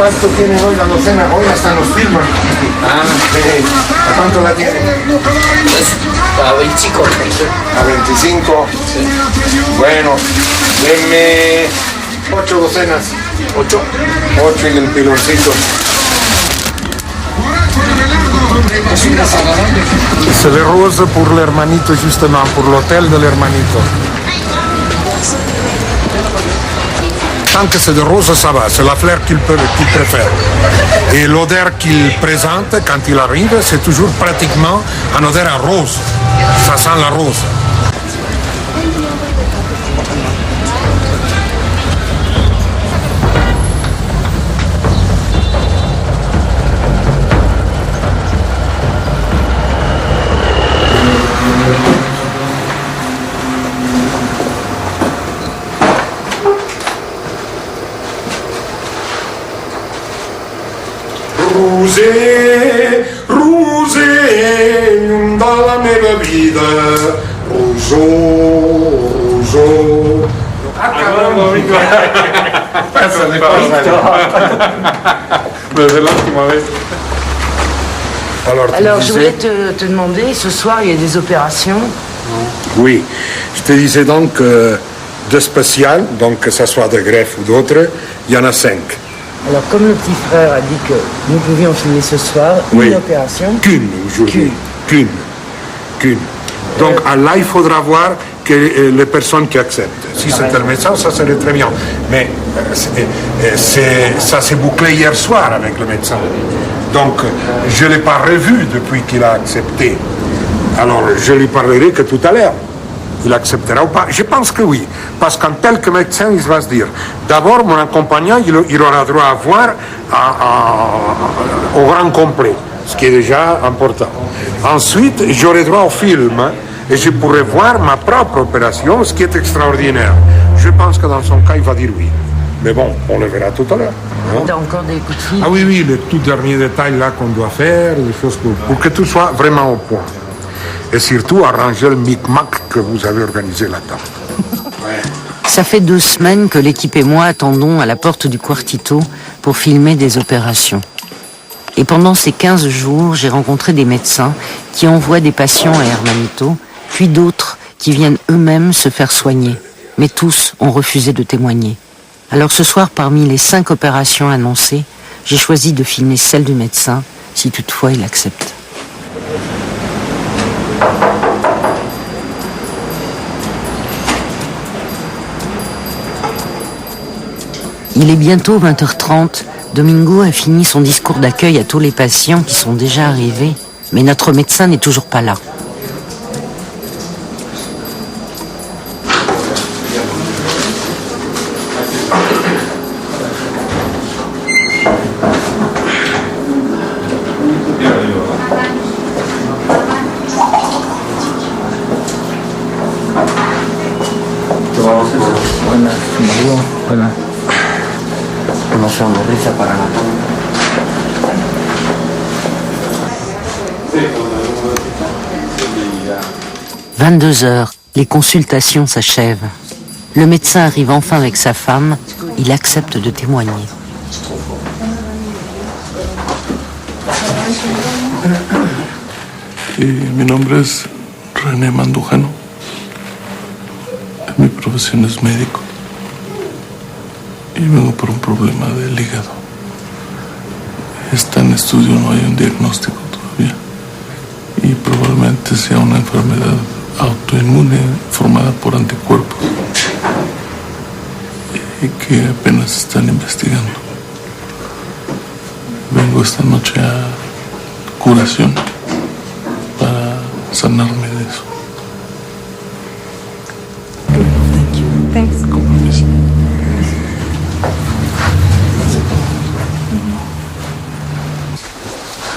¿Cuánto tiene hoy la docena? Hoy hasta nos filman. ¿A cuánto la tiene? A 25. A 25. Sí. Bueno, denme 8 docenas. 8 y el piloncito. C'est les roses pour l'hermanito, justement, pour l'hôtel de l'hermanito. Tant que c'est de rose, ça va, c'est la fleur qu'il préfère. Et l'odeur qu'il présente quand il arrive, c'est toujours pratiquement une odeur à rose. Ça sent la rose. Rosé, rosé, dalla mia vita, roso, roso. Desde la última vez. Alors je voulais te demander, ce soir il y a des opérations. Oui, je te disais donc de spécial, donc que ce soit de greffe ou d'autres, il y en a 5. Alors comme le petit frère a dit que nous pouvions filmer ce soir, Oui. une opération. Qu'une aujourd'hui. Qu'une. Donc là, il faudra voir que les personnes qui acceptent. Si c'est le médecin, ça serait très bien. Mais ça s'est bouclé hier soir avec le médecin. Donc je ne l'ai pas revu depuis qu'il a accepté. Alors je lui parlerai que tout à l'heure. Il acceptera ou pas? Je pense que oui. Parce qu'en tel que médecin, il va se dire, d'abord, mon accompagnant, il aura droit à voir au grand complet, ce qui est déjà important. Ensuite, j'aurai droit au film et je pourrai voir ma propre opération, ce qui est extraordinaire. Je pense que dans son cas, il va dire oui. Mais bon, on le verra tout à l'heure. Tu as encore des coups de fil? Ah oui, les tout derniers détails là qu'on doit faire, les choses pour que tout soit vraiment au point. Et surtout arranger le micmac que vous avez organisé là-dedans. Ça fait 2 semaines que l'équipe et moi attendons à la porte du Quartito pour filmer des opérations. Et pendant ces 15 jours, j'ai rencontré des médecins qui envoient des patients à Hermanito, puis d'autres qui viennent eux-mêmes se faire soigner. Mais tous ont refusé de témoigner. Alors ce soir, parmi les 5 opérations annoncées, j'ai choisi de filmer celle du médecin, si toutefois il accepte. Il est bientôt 20h30. Domingo a fini son discours d'accueil à tous les patients qui sont déjà arrivés, mais notre médecin n'est toujours pas là. Buenas. Una sonrisa para la 22h, les consultations s'achèvent. Le médecin arrive enfin avec sa femme, il accepte de témoigner. Mi nombre es René Mandujano. Mi profesión es médico. Y vengo por un problema del hígado. Está en estudio, no hay un diagnóstico todavía. Y probablemente sea una enfermedad autoinmune formada por anticuerpos y que apenas están investigando. Vengo esta noche a curación para sanarme de eso. Thanks.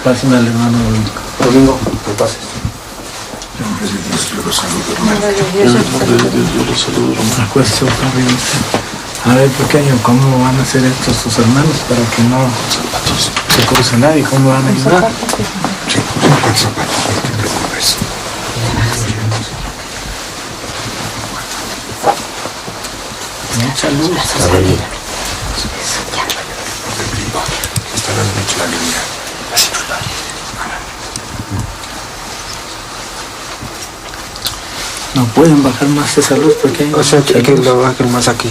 Pásame al hermano Domingo, que pases. Yo lo saludo, hermano. Acuérdese otra vez. A ver, pequeño, ¿cómo van a hacer estos tus hermanos para que no se cruce nadie? ¿Cómo van a ayudar? Sí, con zapatos, no te preocupes. Mucha luz. te prie pas. Installe la lumière. Vas-y, plus bas. No pueden bajar más esa luz pequeña. O sea, hay que lo bajar más aquí.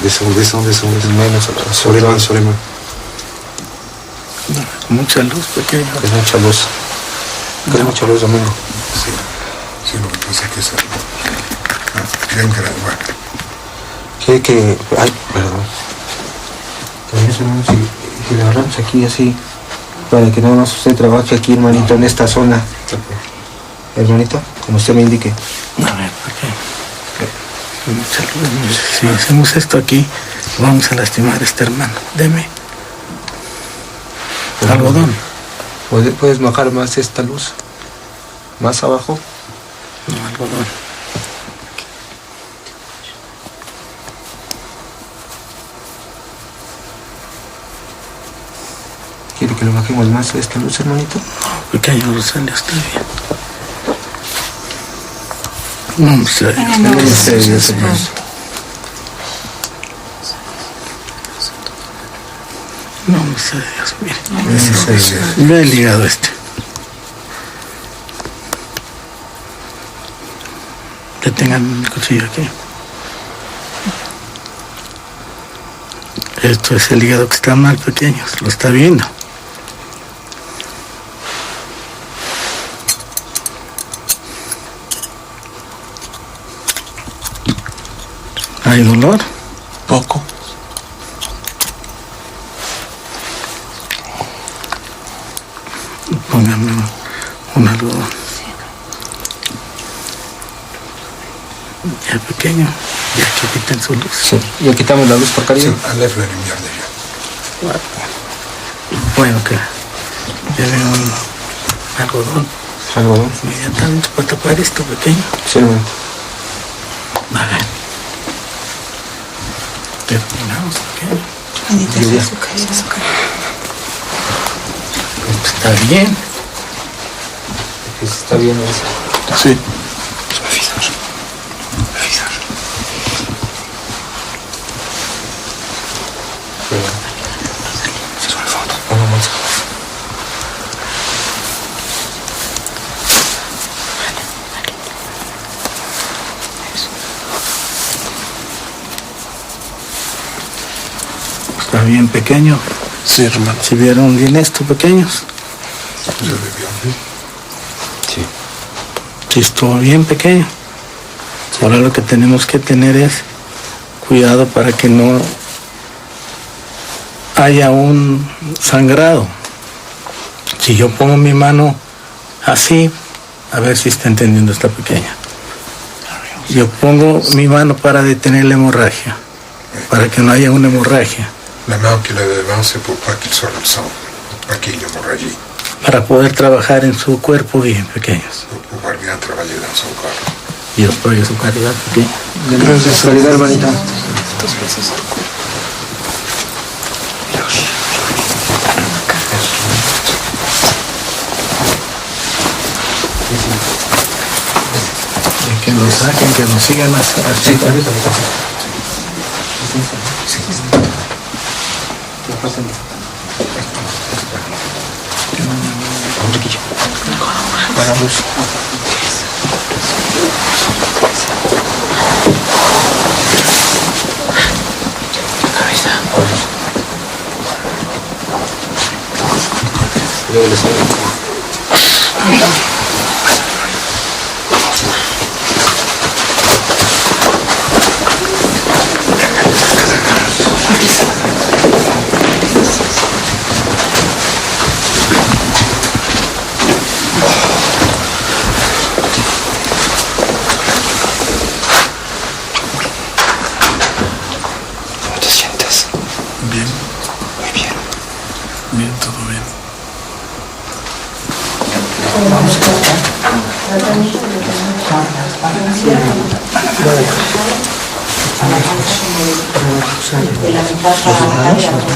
Descende. Menos. Soleman. Mucha luz pequeña. Es mucha luz. Es mucha luz, Domingo. Sí, lo que pasa es que es bien gradual. Ay, perdón. Si le agarramos aquí así, para que no nos usted trabaje aquí, hermanito, en esta zona. Hermanito, como usted me indique. A ver, mucha luz. Si hacemos esto aquí, vamos a lastimar a este hermano. Deme algodón. ¿Puedes bajar más esta luz? ¿Más abajo? No, algodón. ¿Quiere que le bajemos más esta luz, hermanito? No, pequeño Rosario, está bien. No me sé. No me sé, Dios, mire. Ve el hígado este. Que tengan el cuchillo aquí. Esto es el hígado que está mal, pequeños. Lo está viendo. ¿Hay dolor? Poco. Póngame un algodón. Ya pequeño, ya que quiten su luz. Sí, ya quitamos la luz por cariño. Sí, enlève la lumière déjà. Bueno, que lleve un algodón. Algodón. Inmediatamente para tapar esto pequeño. Sí, hermano. A ver. Terminamos pequeño. Está bien. Está bien eso. Sí. Está bien pequeño. Sí, hermano. ¿Si vieron bien esto, pequeños? Sí. Sí, estuvo bien pequeño. Ahora lo que tenemos que tener es cuidado para que no haya un sangrado. Si yo pongo mi mano así, a ver si está entendiendo esta pequeña. Yo pongo mi mano para detener la hemorragia, para que no haya una hemorragia. La main qu'il a devant, c'est pour pas qu'il sorte le sang, pas qu'il y ait hémorragie, Para poder trabajar en su cuerpo bien, pequeños. pour pouvoir bien travailler dans son corps. Dios pague su caridad, pequeño. Gracias, caridad, hermanita. Que nos saquen, que nos sigan así. ¿Cómo te sientes? Bien. Muy bien. Bien, todo bien.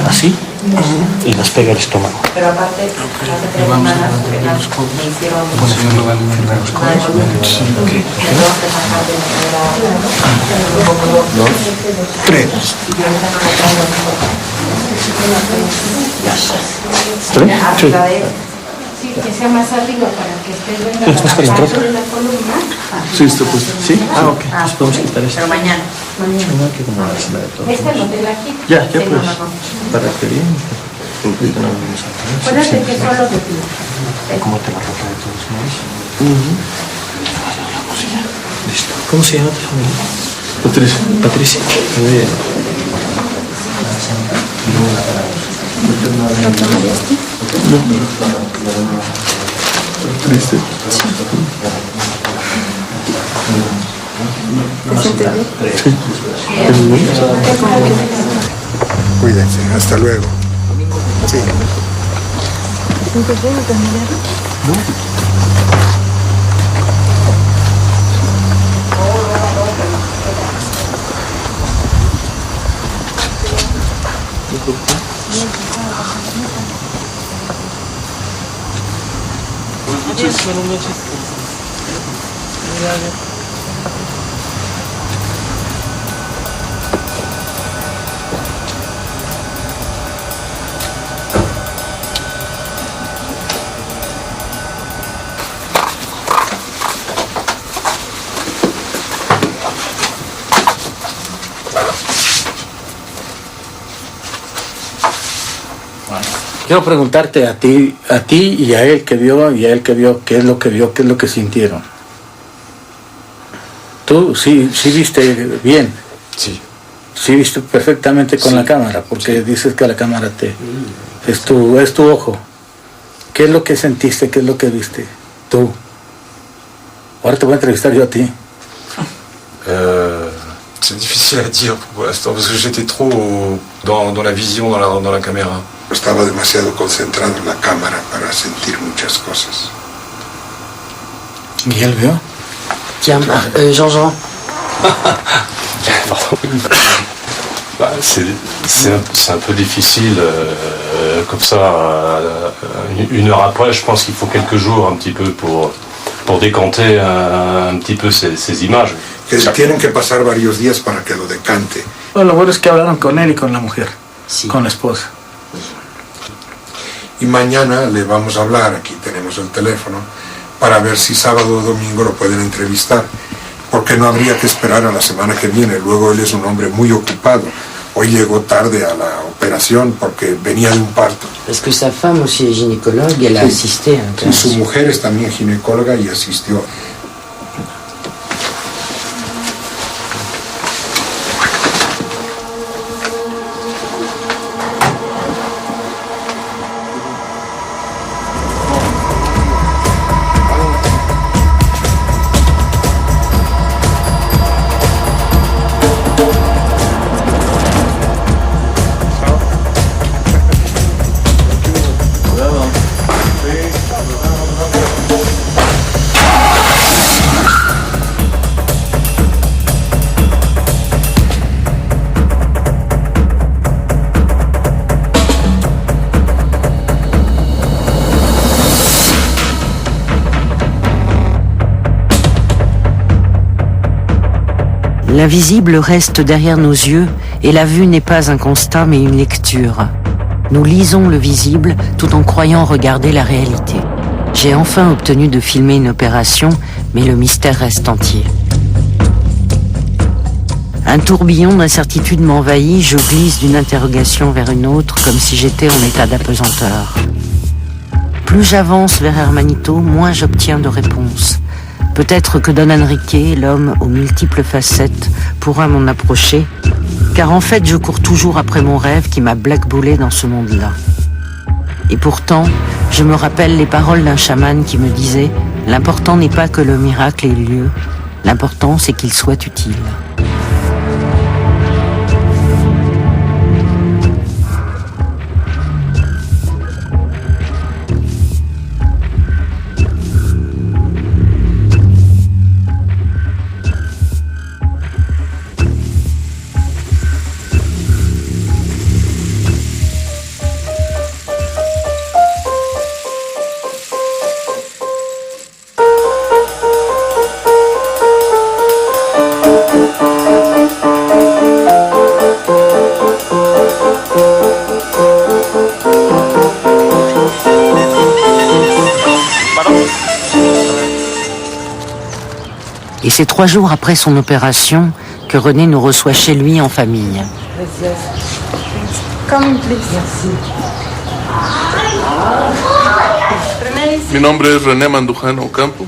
Así. Y nos pega el estómago. Pero aparte, Y vamos a levantar los codos. El Señor lo va a levantar los codos. Sí, ok. 3. Sí. Sí, que sea más arriba para que esté venga para la columna. Sí, está puesto. ¿Sí? Ok. Entonces podemos quitar esto. Pero mañana. No, que como la de todo. Este no te la quito. Ya Sí, pues. no. Para que bien. Ahorita no vamos a ver. Acuérdate que solo de ti. ¿Cómo te la ropa de todos modos? Listo. ¿Cómo se llama tu familia? Patricia. Patricia. Muy bien. Triste. Cuídense, hasta luego. Sí. Quiero preguntarte a ti y a él que vio, qué es lo que vio, qué es lo que sintieron. Tú sí viste bien. Sí. Sí viste perfectamente con la cámara, porque dices que la cámara es tu ojo. ¿Qué es lo que sentiste? ¿Qué es lo que viste? Tú. Ahora te voy a entrevistar yo a ti. C'est difficile à dire pour l'instant parce que j'étais trop dans la vision, dans la caméra. Estaba demasiado concentrado en la cámara para sentir muchas cosas. ¿Y él vio? Tiens, Jean-Jean. Bah, c'est un peu difficile comme ça. Une heure après, je pense qu'il faut quelques jours un petit peu pour décanter un petit peu ces images. Que tienen que pasar varios días para que lo decante. Bueno, lo bueno es que hablaron con él y con la mujer, Sí. con la esposa. Y mañana le vamos a hablar, aquí tenemos el teléfono, para ver si sábado o domingo lo pueden entrevistar, porque no habría que esperar a la semana que viene. Luego él es un hombre muy ocupado. Hoy llegó tarde a la operación porque venía de un parto. Parce que sa femme aussi est gynécologue, elle a assisté à un Y su mujer es también ginecóloga y asistió. L'invisible reste derrière nos yeux et la vue n'est pas un constat mais une lecture. Nous lisons le visible tout en croyant regarder la réalité. J'ai enfin obtenu de filmer une opération, mais le mystère reste entier. Un tourbillon d'incertitude m'envahit, je glisse d'une interrogation vers une autre comme si j'étais en état d'apesanteur. Plus j'avance vers Hermanito, moins j'obtiens de réponses. Peut-être que Don Enrique, l'homme aux multiples facettes, pourra m'en approcher, car en fait je cours toujours après mon rêve qui m'a blackboulé dans ce monde-là. Et pourtant, je me rappelle les paroles d'un chaman qui me disait « L'important n'est pas que le miracle ait lieu, l'important c'est qu'il soit utile ». Et c'est 3 jours après son opération que René nous reçoit chez lui en famille. Mi nombre es René Mandujano Ocampo,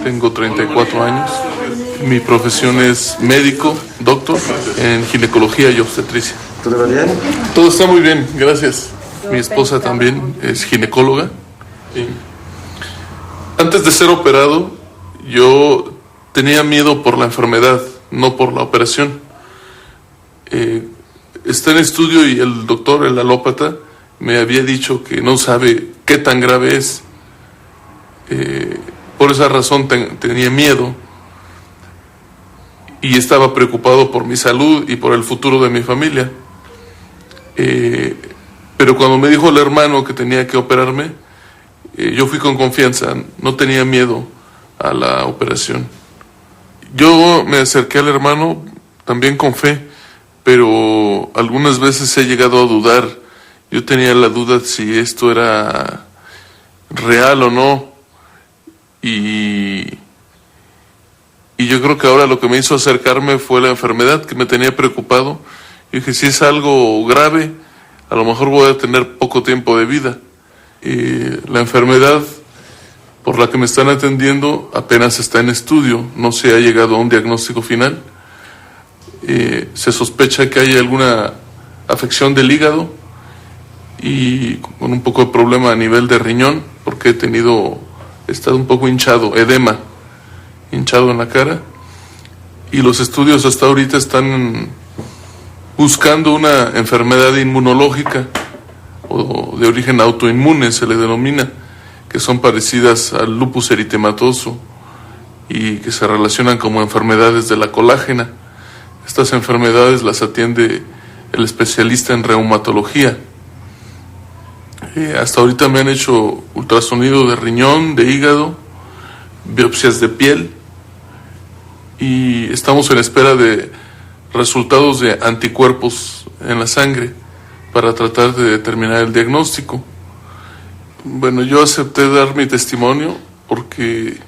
tengo 34 años. Mi profesión es médico, doctor en ginecología y obstetricia. ¿Todo va bien? Todo está muy bien, gracias. Mi esposa también es ginecóloga. Y antes de ser operado, yo tenía miedo por la enfermedad, no por la operación. Está en estudio y el doctor, el alópata, me había dicho que no sabe qué tan grave es. Por esa razón tenía miedo y estaba preocupado por mi salud y por el futuro de mi familia. Pero cuando me dijo el hermano que tenía que operarme, yo fui con confianza, no tenía miedo a la operación. Yo me acerqué al hermano también con fe, pero algunas veces he llegado a dudar. Yo tenía la duda si esto era real o no. Y yo creo que ahora lo que me hizo acercarme fue la enfermedad que me tenía preocupado. Y dije, si es algo grave, a lo mejor voy a tener poco tiempo de vida. La enfermedad por la que me están atendiendo apenas está en estudio, no se ha llegado a un diagnóstico final. Se sospecha que hay alguna afección del hígado y con un poco de problema a nivel de riñón, porque he estado un poco hinchado, edema, hinchado en la cara. Y los estudios hasta ahorita están buscando una enfermedad inmunológica o de origen autoinmune, se le denomina, que son parecidas al lupus eritematoso y que se relacionan como enfermedades de la colágena. Estas enfermedades las atiende el especialista en reumatología. Hasta ahorita me han hecho ultrasonido de riñón, de hígado, biopsias de piel y estamos en espera de resultados de anticuerpos en la sangre para tratar de determinar el diagnóstico. Bueno, yo acepté dar mi testimonio porque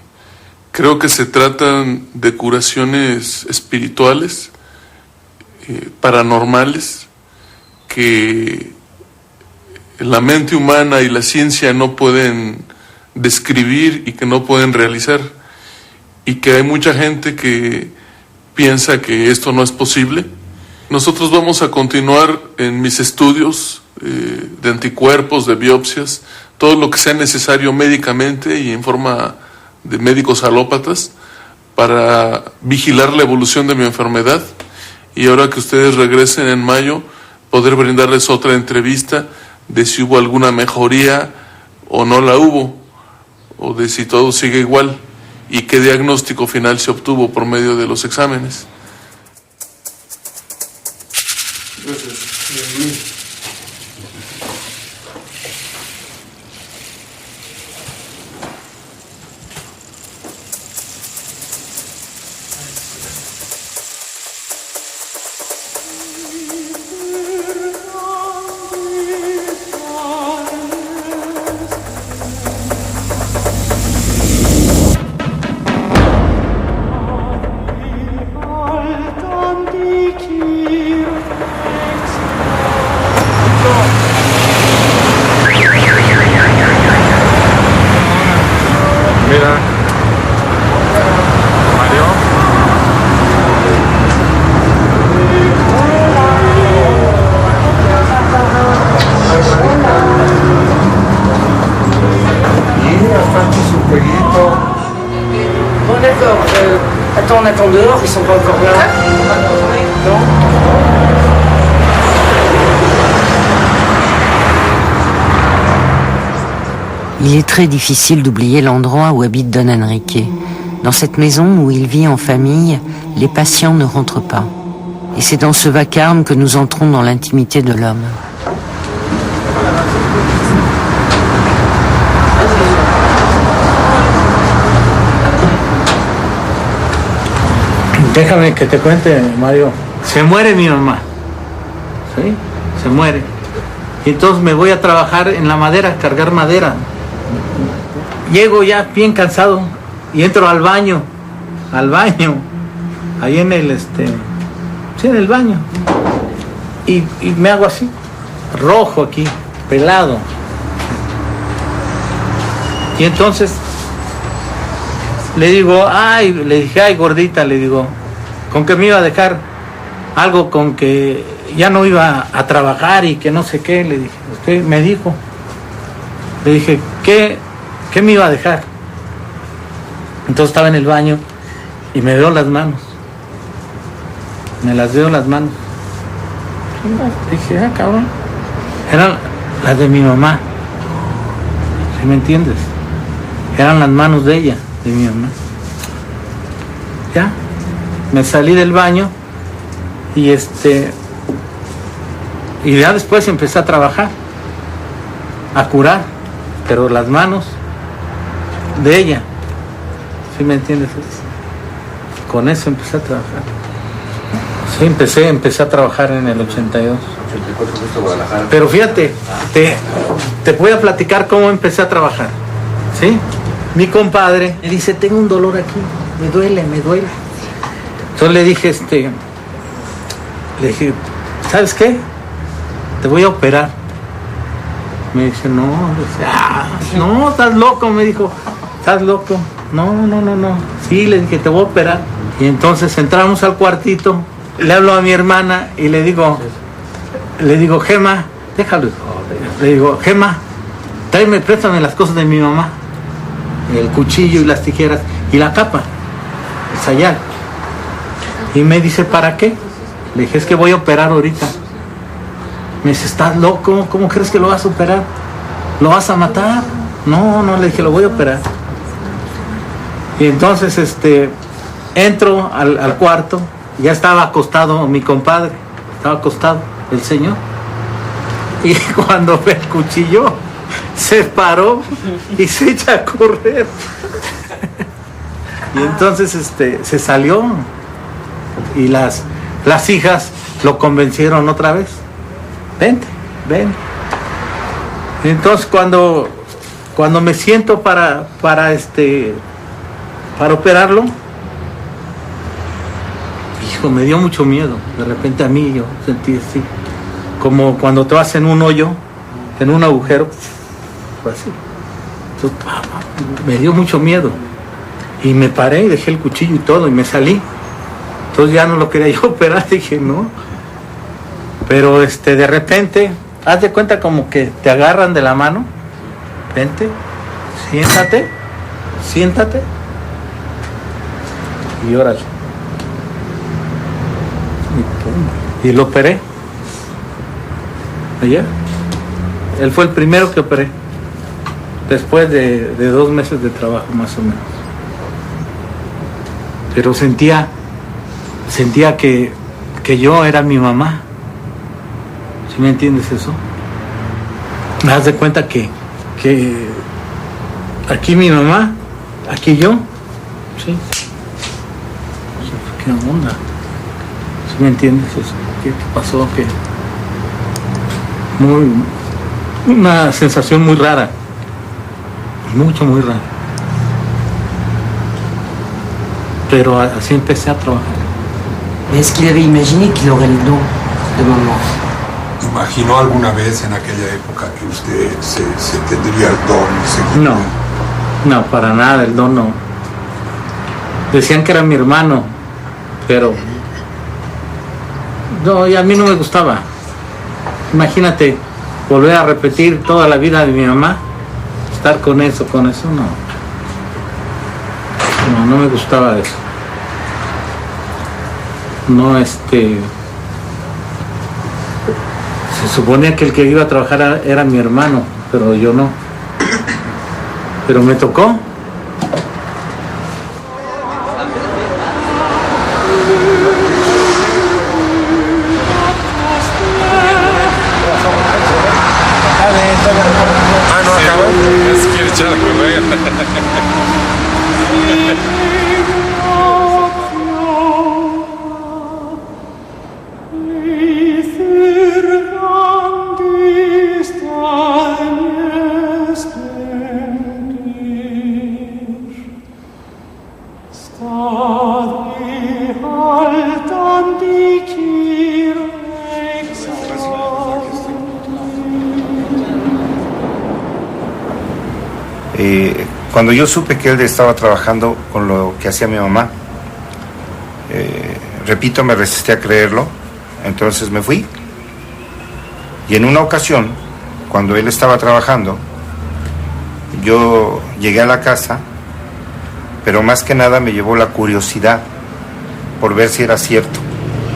creo que se tratan de curaciones espirituales, paranormales, que la mente humana y la ciencia no pueden describir y que no pueden realizar, y que hay mucha gente que piensa que esto no es posible. Nosotros vamos a continuar en mis estudios de anticuerpos, de biopsias, todo lo que sea necesario médicamente y en forma de médicos alópatas para vigilar la evolución de mi enfermedad. Y ahora que ustedes regresen en mayo, poder brindarles otra entrevista de si hubo alguna mejoría o no la hubo, o de si todo sigue igual y qué diagnóstico final se obtuvo por medio de los exámenes. On attend dehors, ils sont pas encore là. Non. Il est très difficile d'oublier l'endroit où habite Don Enrique. Dans cette maison où il vit en famille, les patients ne rentrent pas. Et c'est dans ce vacarme que nous entrons dans l'intimité de l'homme. Déjame que te cuente, Mario. Se muere mi mamá. ¿Sí? Se muere. Y entonces me voy a trabajar en la madera, cargar madera. Llego ya bien cansado y entro al baño al baño, ahí en el, sí, en el baño. Y me hago así, rojo aquí, pelado. Y entonces le dije, ay, gordita, le digo, con que me iba a dejar algo, con que ya no iba a trabajar y que no sé qué, le dije, usted me dijo. Le dije, ¿qué me iba a dejar? Entonces estaba en el baño y me veo las manos. Me las veo las manos. Dije, cabrón. Eran las de mi mamá. ¿Sí me entiendes? Eran las manos de ella, de mi mamá. Ya. Me salí del baño y y ya después empecé a trabajar, a curar, pero las manos de ella. ¿Sí me entiendes? Con eso empecé a trabajar. Sí, empecé a trabajar en el 82. Pero fíjate, te voy a platicar cómo empecé a trabajar. ¿Sí? Mi compadre me dice, tengo un dolor aquí, me duele. Entonces le dije, ¿sabes qué? Te voy a operar. Me dice, no, no, estás loco, me dijo, estás loco. No. Sí, le dije, te voy a operar. Y entonces entramos al cuartito, le hablo a mi hermana y le digo, Gema, déjalo. Le digo, Gema, préstame las cosas de mi mamá. El cuchillo y las tijeras y la capa, el sayal. Y me dice, ¿para qué? Le dije, es que voy a operar ahorita. Me dice, ¿estás loco? ¿Cómo crees que lo vas a operar? ¿Lo vas a matar? No, le dije, lo voy a operar. Y entonces entro al cuarto, ya estaba acostado mi compadre, estaba acostado el señor. Y cuando ve el cuchillo, se paró y se echa a correr. Y entonces se salió y las hijas lo convencieron otra vez. Ven. Entonces cuando me siento para operarlo, hijo, me dio mucho miedo. De repente a mí yo sentí así, como cuando te vas en un hoyo, en un agujero, así. Entonces, me dio mucho miedo. Y me paré y dejé el cuchillo y todo y me salí. Entonces ya no lo quería yo operar, dije no. Pero de repente, haz de cuenta como que te agarran de la mano. Vente, siéntate. Y órale. Y lo operé. Ayer. Él fue el primero que operé. Después de 2 meses de trabajo, más o menos. Pero sentía que yo era mi mamá. ¿Sí me entiendes eso? Me das de cuenta que aquí mi mamá, aquí yo. Sí. ¿Qué onda? ¿Sí me entiendes eso? ¿Qué pasó? Una sensación muy rara. Muy rara. Pero así empecé a trabajar. Est-ce qu'il avait imaginé qu'il aurait le don de maman? ¿Imaginó alguna vez en aquella época que usted se tendría el don? No, para nada, el don no. Decían que era mi hermano, pero no, y a mí no me gustaba. Imagínate, volver a repetir toda la vida de mi mamá, estar con eso, no me gustaba eso. No, se suponía que el que iba a trabajar era mi hermano, pero yo no. Pero me tocó. Cuando yo supe que él estaba trabajando con lo que hacía mi mamá, repito, me resistí a creerlo, entonces me fui. Y en una ocasión, cuando él estaba trabajando, yo llegué a la casa, pero más que nada me llevó la curiosidad por ver si era cierto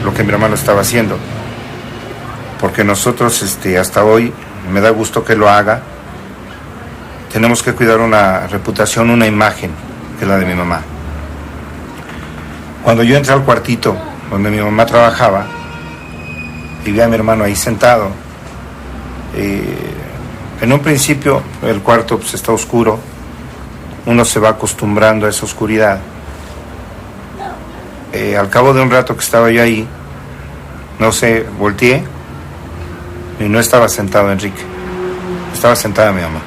lo que mi hermano estaba haciendo. Porque nosotros hasta hoy, me da gusto que lo haga, tenemos que cuidar una reputación, una imagen, que es la de mi mamá. Cuando yo entré al cuartito donde mi mamá trabajaba, y vi a mi hermano ahí sentado, en un principio el cuarto pues, está oscuro, uno se va acostumbrando a esa oscuridad. Al cabo de un rato que estaba yo ahí, no sé, volteé y no estaba sentado Enrique, estaba sentada mi mamá.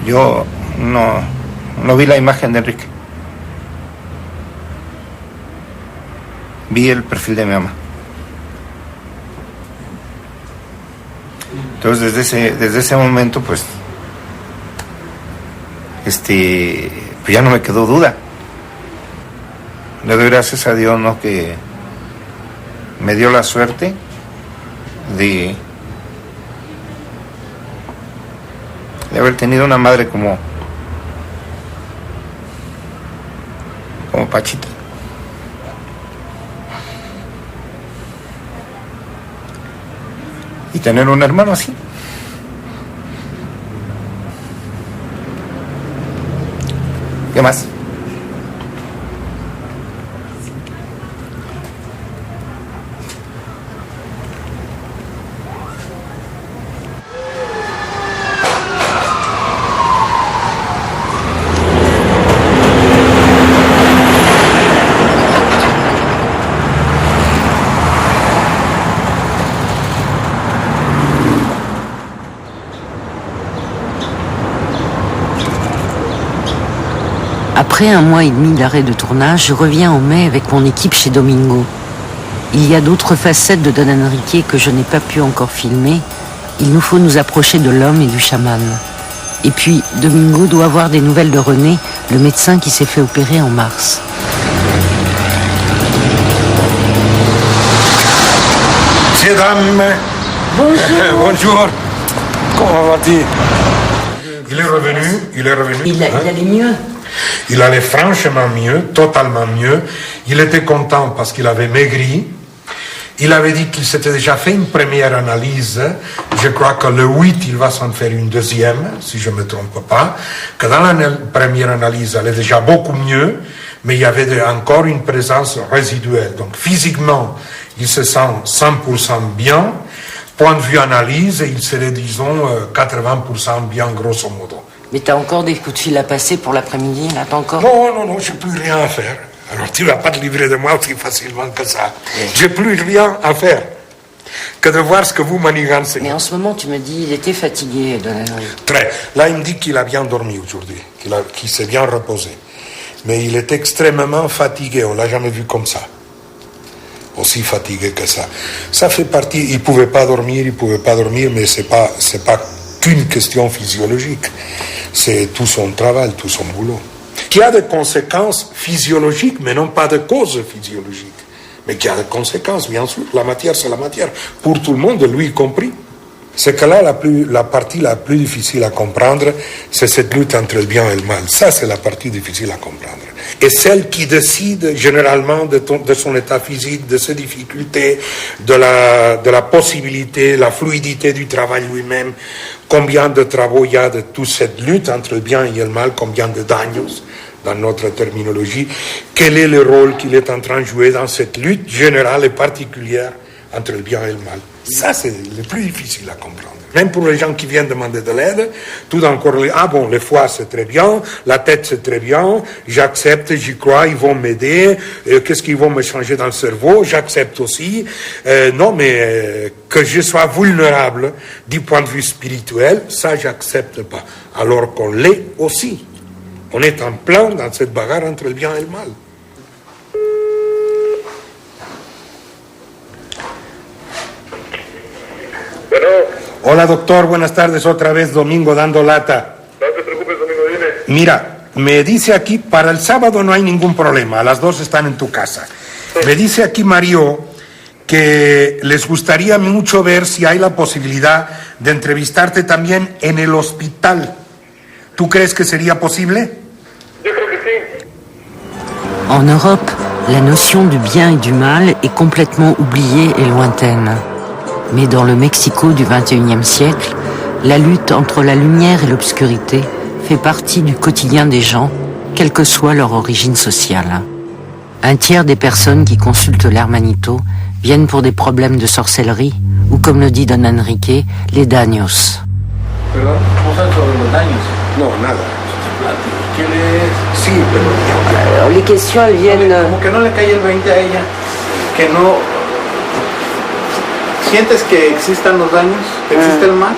Yo no vi la imagen de Enrique, vi el perfil de mi mamá. Entonces desde ese momento pues ya no me quedó duda. Le doy gracias a Dios, ¿no?, que me dio la suerte de haber tenido una madre como Pachita. Y tener un hermano así. ¿Qué más? Après un mois et demi d'arrêt de tournage, je reviens en mai avec mon équipe chez Domingo. Il y a d'autres facettes de Don Enrique que je n'ai pas pu encore filmer. Il nous faut nous approcher de l'homme et du chaman. Et puis, Domingo doit avoir des nouvelles de René, le médecin qui s'est fait opérer en mars. Mesdames, bonjour. Bonjour. Comment vas-tu? Il est revenu. Il allait mieux. Il allait franchement mieux, totalement mieux. Il était content parce qu'il avait maigri. Il avait dit qu'il s'était déjà fait une première analyse. Je crois que le 8, il va s'en faire une deuxième, si je ne me trompe pas. Que dans la première analyse, elle est déjà beaucoup mieux, mais il y avait encore une présence résiduelle. Donc physiquement, il se sent 100% bien. Point de vue analyse, il serait, disons, 80% bien, grosso modo. Mais t'as encore des coups de fil à passer pour l'après-midi, là, t'as encore... Non, j'ai plus rien à faire. Alors tu ne vas pas te livrer de moi aussi facilement que ça. J'ai plus rien à faire que de voir ce que vous manigancez. Mais en ce moment, tu me dis, il était fatigué, Don Enrique. Très. Là, il me dit qu'il a bien dormi aujourd'hui, qu'il s'est bien reposé. Mais il est extrêmement fatigué, on ne l'a jamais vu comme ça. Aussi fatigué que ça. Ça fait partie, il ne pouvait pas dormir, mais c'est pas qu'une question physiologique. C'est tout son travail, tout son boulot. Qui a des conséquences physiologiques, mais non pas de causes physiologiques. Mais qui a des conséquences, bien sûr. La matière, c'est la matière. Pour tout le monde, lui y compris. C'est que là, la partie la plus difficile à comprendre, c'est cette lutte entre le bien et le mal. Ça, c'est la partie difficile à comprendre. Et celle qui décide généralement de son état physique, de ses difficultés, de la possibilité, la fluidité du travail lui-même, combien de travaux il y a de toute cette lutte entre le bien et le mal, combien de daños dans notre terminologie, quel est le rôle qu'il est en train de jouer dans cette lutte générale et particulière entre le bien et le mal. Ça, c'est le plus difficile à comprendre. Même pour les gens qui viennent demander de l'aide, tout encore, le foie c'est très bien, la tête c'est très bien, j'accepte, j'y crois, ils vont m'aider, qu'est-ce qu'ils vont me changer dans le cerveau, j'accepte aussi. Non, mais que je sois vulnérable du point de vue spirituel, ça j'accepte pas. Alors qu'on l'est aussi. On est en plein dans cette bagarre entre le bien et le mal. Hola, doctor, buenas tardes, otra vez Domingo dando lata. No te preocupes, Domingo, dime. Mira, me dice aquí, para el sábado no hay ningún problema, a las 2 están en tu casa. Sí. Me dice aquí Mario que les gustaría mucho ver si hay la posibilidad de entrevistarte también en el hospital. ¿Tú crees que sería posible? Yo creo que sí. En Europe, la notion du bien et du mal est complètement oubliée et lointaine. Mais dans le Mexico du XXIe siècle, la lutte entre la lumière et l'obscurité fait partie du quotidien des gens, quelle que soit leur origine sociale. Un tiers des personnes qui consultent l'Hermanito viennent pour des problèmes de sorcellerie ou, comme le dit Don Enrique, les daños. Perdón, ¿cosas sobre los daños? No, nada. ¿Qué le...? Sí, pero... Alors, les questions, elles viennent... Como que no le cae el 20 a ella, que no... ¿Sientes que existan los daños? ¿Que existe el mal?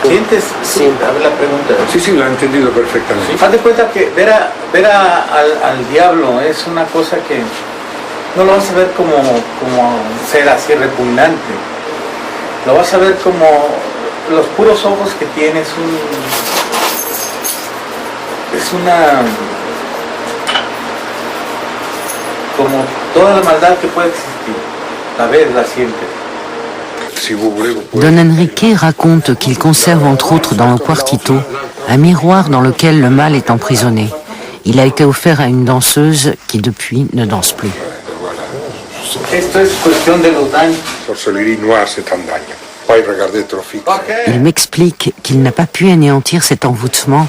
¿Sientes? Sí. A ver la pregunta. Sí, sí, lo he entendido perfectamente. Haz de cuenta que ver al diablo es una cosa que no lo vas a ver como ser así repugnante. Lo vas a ver como los puros ojos que tiene. Es una... como toda la maldad que puede existir. La ves, la sientes. Don Enrique raconte qu'il conserve entre autres dans le Cuartito un miroir dans lequel le mal est emprisonné. Il a été offert à une danseuse qui depuis ne danse plus. Esto es cuestión de los daños. Sorcellerie noire, c'est un daño. Poi regardez trop fixe. Il m'explique qu'il n'a pas pu anéantir cet envoûtement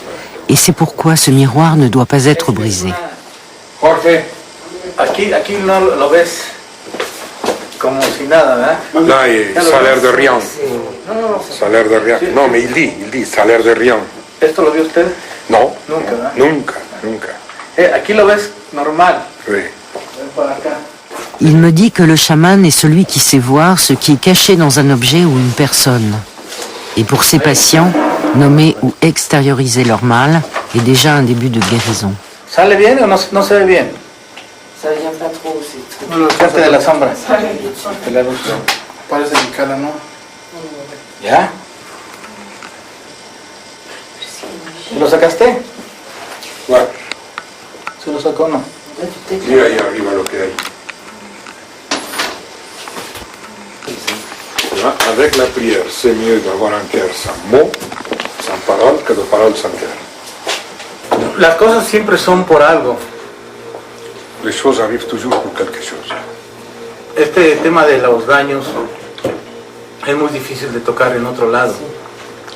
et c'est pourquoi ce miroir ne doit pas être brisé. Jorge, aquí no lo ves como si nada, ¿verdad? Là, ça a l'air de rien. Ça a l'air de rien. Non, mais il dit, ça a l'air de rien. ¿Esto lo vio usted? No. Nunca, ¿verdad? Nunca. Aquí lo ves normal. Oui. Ven por acá. Il me dit que le chaman est celui qui sait voir ce qui est caché dans un objet ou une personne. Et pour ces patients, nommer ou extérioriser leur mal est déjà un début de guérison. ¿Sale bien o no se ve bien? Ça vient pas trop aussi. Parte de la sombra. De la luz. Parece delicada, ¿no? ¿Ya? ¿Lo sacaste? Voilà. ¿Se lo sacó o no? Mira ahí arriba lo que hay. Là, avec la prière, c'est mieux d'avoir un cœur sans mots, sans parole, que de paroles sans cœur. Las cosas siempre son por algo. Les choses arrivent toujours pour quelque chose. Este tema de los daños es muy difícil de tocar en otro lado.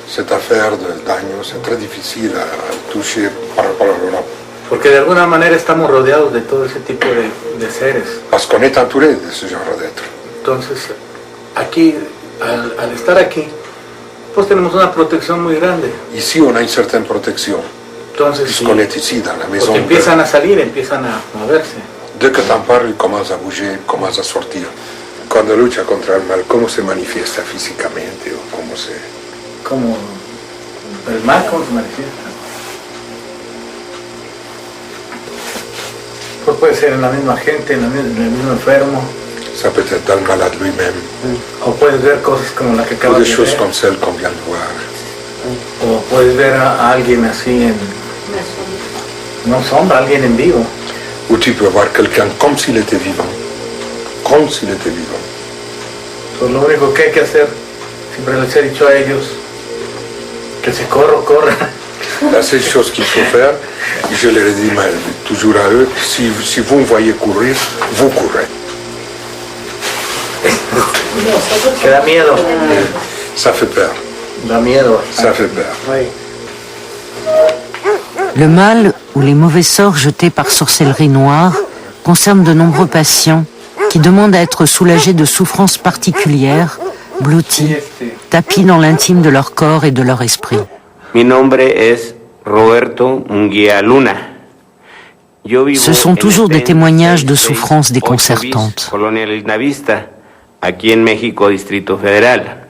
Cette affaire de daño, c'est très difficile à toucher par rapport à l'Europe. Porque de alguna manera estamos rodeados de todo ese tipo de seres. Parce qu'on est entouré de ce genre d'êtres. Entonces, aquí, al estar aquí, pues tenemos una protección muy grande. Ici, on a une certaine protection. Entonces, puisqu'on est ici, dans la maison. Porque empiezan a salir, empiezan a moverse. Dès que t'en parles, ils commencent à bouger, ils commencent à sortir. Cuando lucha contra el mal, ¿cómo se manifiesta físicamente? ¿O cómo se...? Como el mal, ¿cómo se manifiesta? Pues puede ser en la misma gente, en el mismo enfermo. Ça peut être dans le malade lui-même. O puedes ver cosas como la que acabas de ver. Des choses comme celles qu'on vient de voir. O puedes ver a alguien así en... No sombra, alguien en vivo. Ou tu peux voir quelqu'un comme s'il était vivant. Comme s'il était vivant. Pues lo único que hay que hacer, siempre les he dicho a ellos, que si corran. La seule chose qu'il faut faire, je leur ai dit toujours à eux, si vous me voyez courir, vous courez. Que da miedo. Ça fait peur. Da miedo. Ça fait peur. Oui. Le mal ou les mauvais sorts jetés par sorcellerie noire concernent de nombreux patients qui demandent à être soulagés de souffrances particulières, blottis, tapis dans l'intime de leur corps et de leur esprit. Mi nombre es Roberto Munguía Luna. Ce sont toujours des témoignages de souffrances déconcertantes. Colonia Lindavista, aquí en México, Distrito Federal.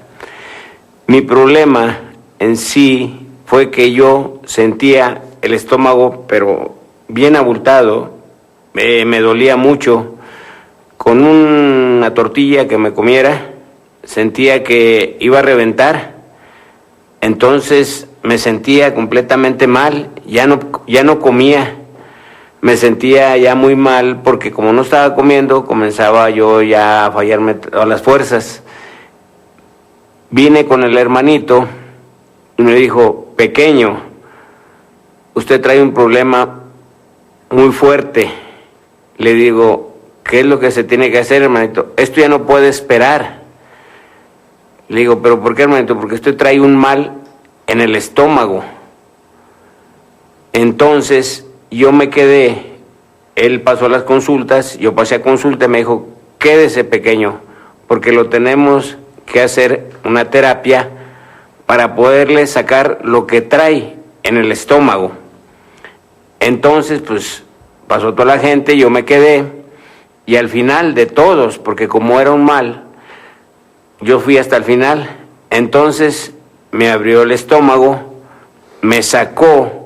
Mi problema en sí fue que yo sentía el estómago, pero bien abultado, me dolía mucho. Con una tortilla que me comiera, sentía que iba a reventar. Entonces me sentía completamente mal, ya no comía. Me sentía ya muy mal porque como no estaba comiendo, comenzaba yo ya a fallarme todas las fuerzas. Vine con el hermanito y me dijo, pequeño, usted trae un problema muy fuerte. Le digo, ¿qué es lo que se tiene que hacer, hermanito? Esto ya no puede esperar. Le digo, ¿pero por qué, hermanito? Porque usted trae un mal en el estómago. Entonces yo me quedé, él pasó a las consultas, yo pasé a consulta y me dijo, quédese, pequeño, porque lo tenemos que hacer una terapia para poderle sacar lo que trae en el estómago. Entonces, pues, pasó toda la gente, yo me quedé, y al final de todos, porque como era un mal, yo fui hasta el final, entonces me abrió el estómago, me sacó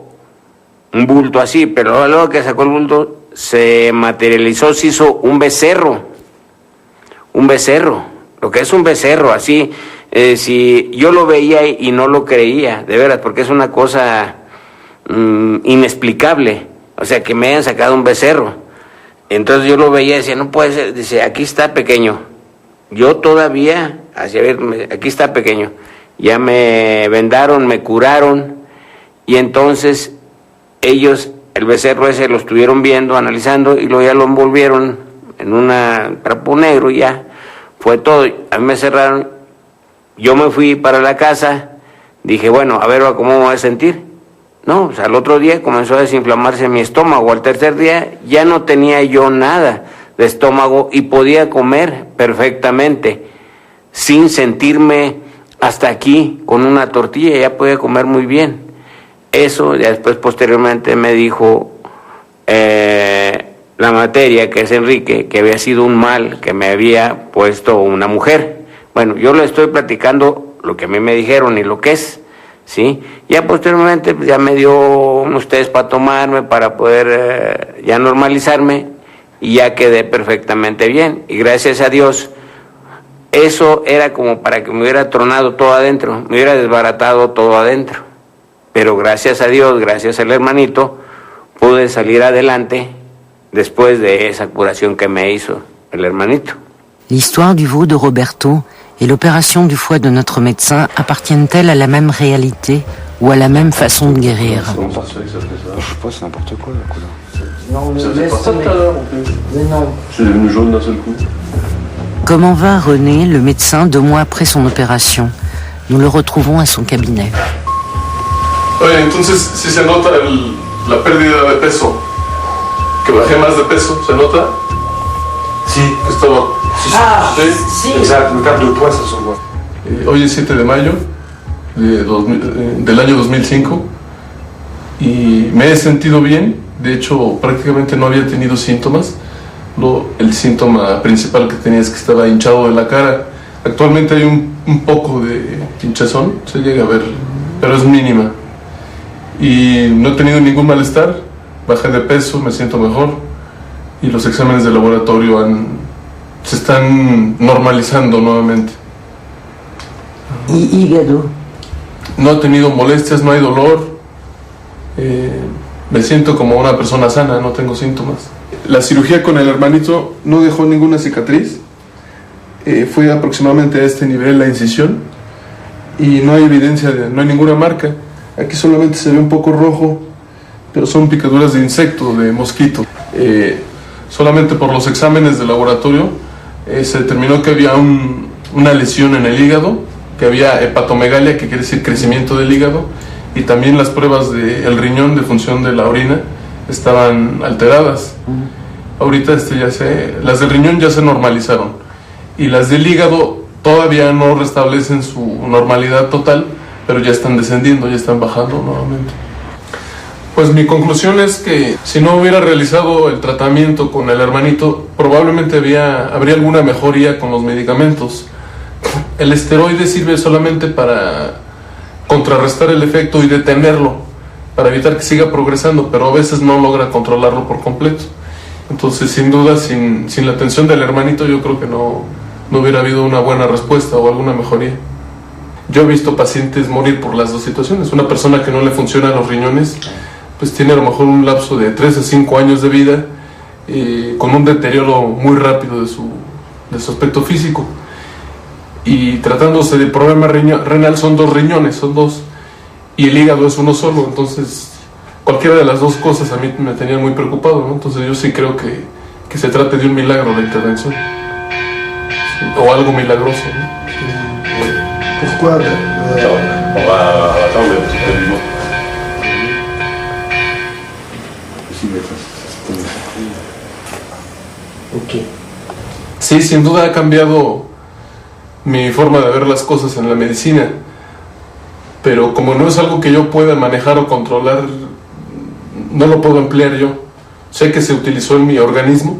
un bulto así, pero luego que sacó el bulto se materializó, se hizo un becerro, lo que es un becerro, así, si yo lo veía y no lo creía, de veras, porque es una cosa inexplicable, o sea, que me hayan sacado un becerro. Entonces yo lo veía y decía, no puede ser, dice, aquí está, pequeño. Yo todavía, así, a ver, aquí está, pequeño. Ya me vendaron, me curaron, y entonces ellos, el becerro ese, lo estuvieron viendo, analizando, y luego ya lo envolvieron en un trapo negro y ya fue todo. A mí me cerraron, yo me fui para la casa, dije, bueno, a ver cómo me voy a sentir. No, pues al otro día comenzó a desinflamarse mi estómago, al tercer día ya no tenía yo nada de estómago y podía comer perfectamente, sin sentirme hasta aquí con una tortilla, ya podía comer muy bien. Eso ya después posteriormente me dijo la materia, que es Enrique, que había sido un mal que me había puesto una mujer. Bueno, yo le estoy platicando lo que a mí me dijeron y lo que es, ¿sí? Ya posteriormente ya me dio unos test para tomarme, para poder ya normalizarme, y ya quedé perfectamente bien. Y gracias a Dios, eso era como para que me hubiera tronado todo adentro, me hubiera desbaratado todo adentro. Pero gracias a Dios, gracias al hermanito, pude salir adelante después de esa curación que me hizo el hermanito. L'histoire du veau de Roberto et l'opération du foie de notre médecin appartiennent-elles à la même réalité ou à la même façon de guérir? Je sais pas, c'est n'importe quoi la couleur. Non, Ça faisait laisse pas ça tout tomber. à l'heure en plus. Mais non. C'est devenu jaune d'un seul coup. Comment va René, le médecin, 2 mois après son opération? Nous le retrouvons à son cabinet. Oye, entonces si se nota la pérdida de peso, que bajé más de peso, ¿se nota? Si. Que estaba... Sí. Exact, le perte de poids, ça se voit. Hoy es 7 de mayo del año 2005 y me he sentido bien. De hecho, prácticamente no había tenido síntomas. El síntoma principal que tenía es que estaba hinchado de la cara. Actualmente hay un poco de hinchazón, se llega a ver, pero es mínima. Y no he tenido ningún malestar, bajé de peso, me siento mejor y los exámenes de laboratorio se están normalizando nuevamente. ¿Y hígado? No he tenido molestias, no hay dolor, me siento como una persona sana, no tengo síntomas. La cirugía con el hermanito no dejó ninguna cicatriz, fue aproximadamente a este nivel la incisión y no hay evidencia, no hay ninguna marca. Aquí solamente se ve un poco rojo, pero son picaduras de insecto, de mosquito. Solamente por los exámenes de laboratorio se determinó que había una lesión en el hígado, que había hepatomegalia, que quiere decir crecimiento del hígado, y también las pruebas del riñón de función de la orina estaban alteradas. Ahorita las del riñón ya se normalizaron, y las del hígado todavía no restablecen su normalidad total, pero ya están descendiendo, ya están bajando nuevamente. Pues mi conclusión es que si no hubiera realizado el tratamiento con el hermanito, probablemente habría alguna mejoría con los medicamentos. El esteroide sirve solamente para contrarrestar el efecto y detenerlo, para evitar que siga progresando, pero a veces no logra controlarlo por completo. Entonces, sin duda, sin la atención del hermanito, yo creo que no no hubiera habido una buena respuesta o alguna mejoría. Yo he visto pacientes morir por las dos situaciones. Una persona que no le funcionan los riñones, pues tiene a lo mejor un lapso de 3 a 5 años de vida, con un deterioro muy rápido de su aspecto físico. Y tratándose de problema renal, son 2 riñones, son 2, y el hígado es uno solo. Entonces cualquiera de las dos cosas a mí me tenían muy preocupado, ¿no? Entonces yo sí creo que se trate de un milagro la intervención, sí, o algo milagroso, ¿no? Pourquoi On va attendre un petit peu du mot. Sí, sin duda ha cambiado mi forma de ver las cosas en la medicina, pero como no es algo que yo pueda manejar o controlar, no lo puedo emplear yo. Sé que se utilizó en mi organismo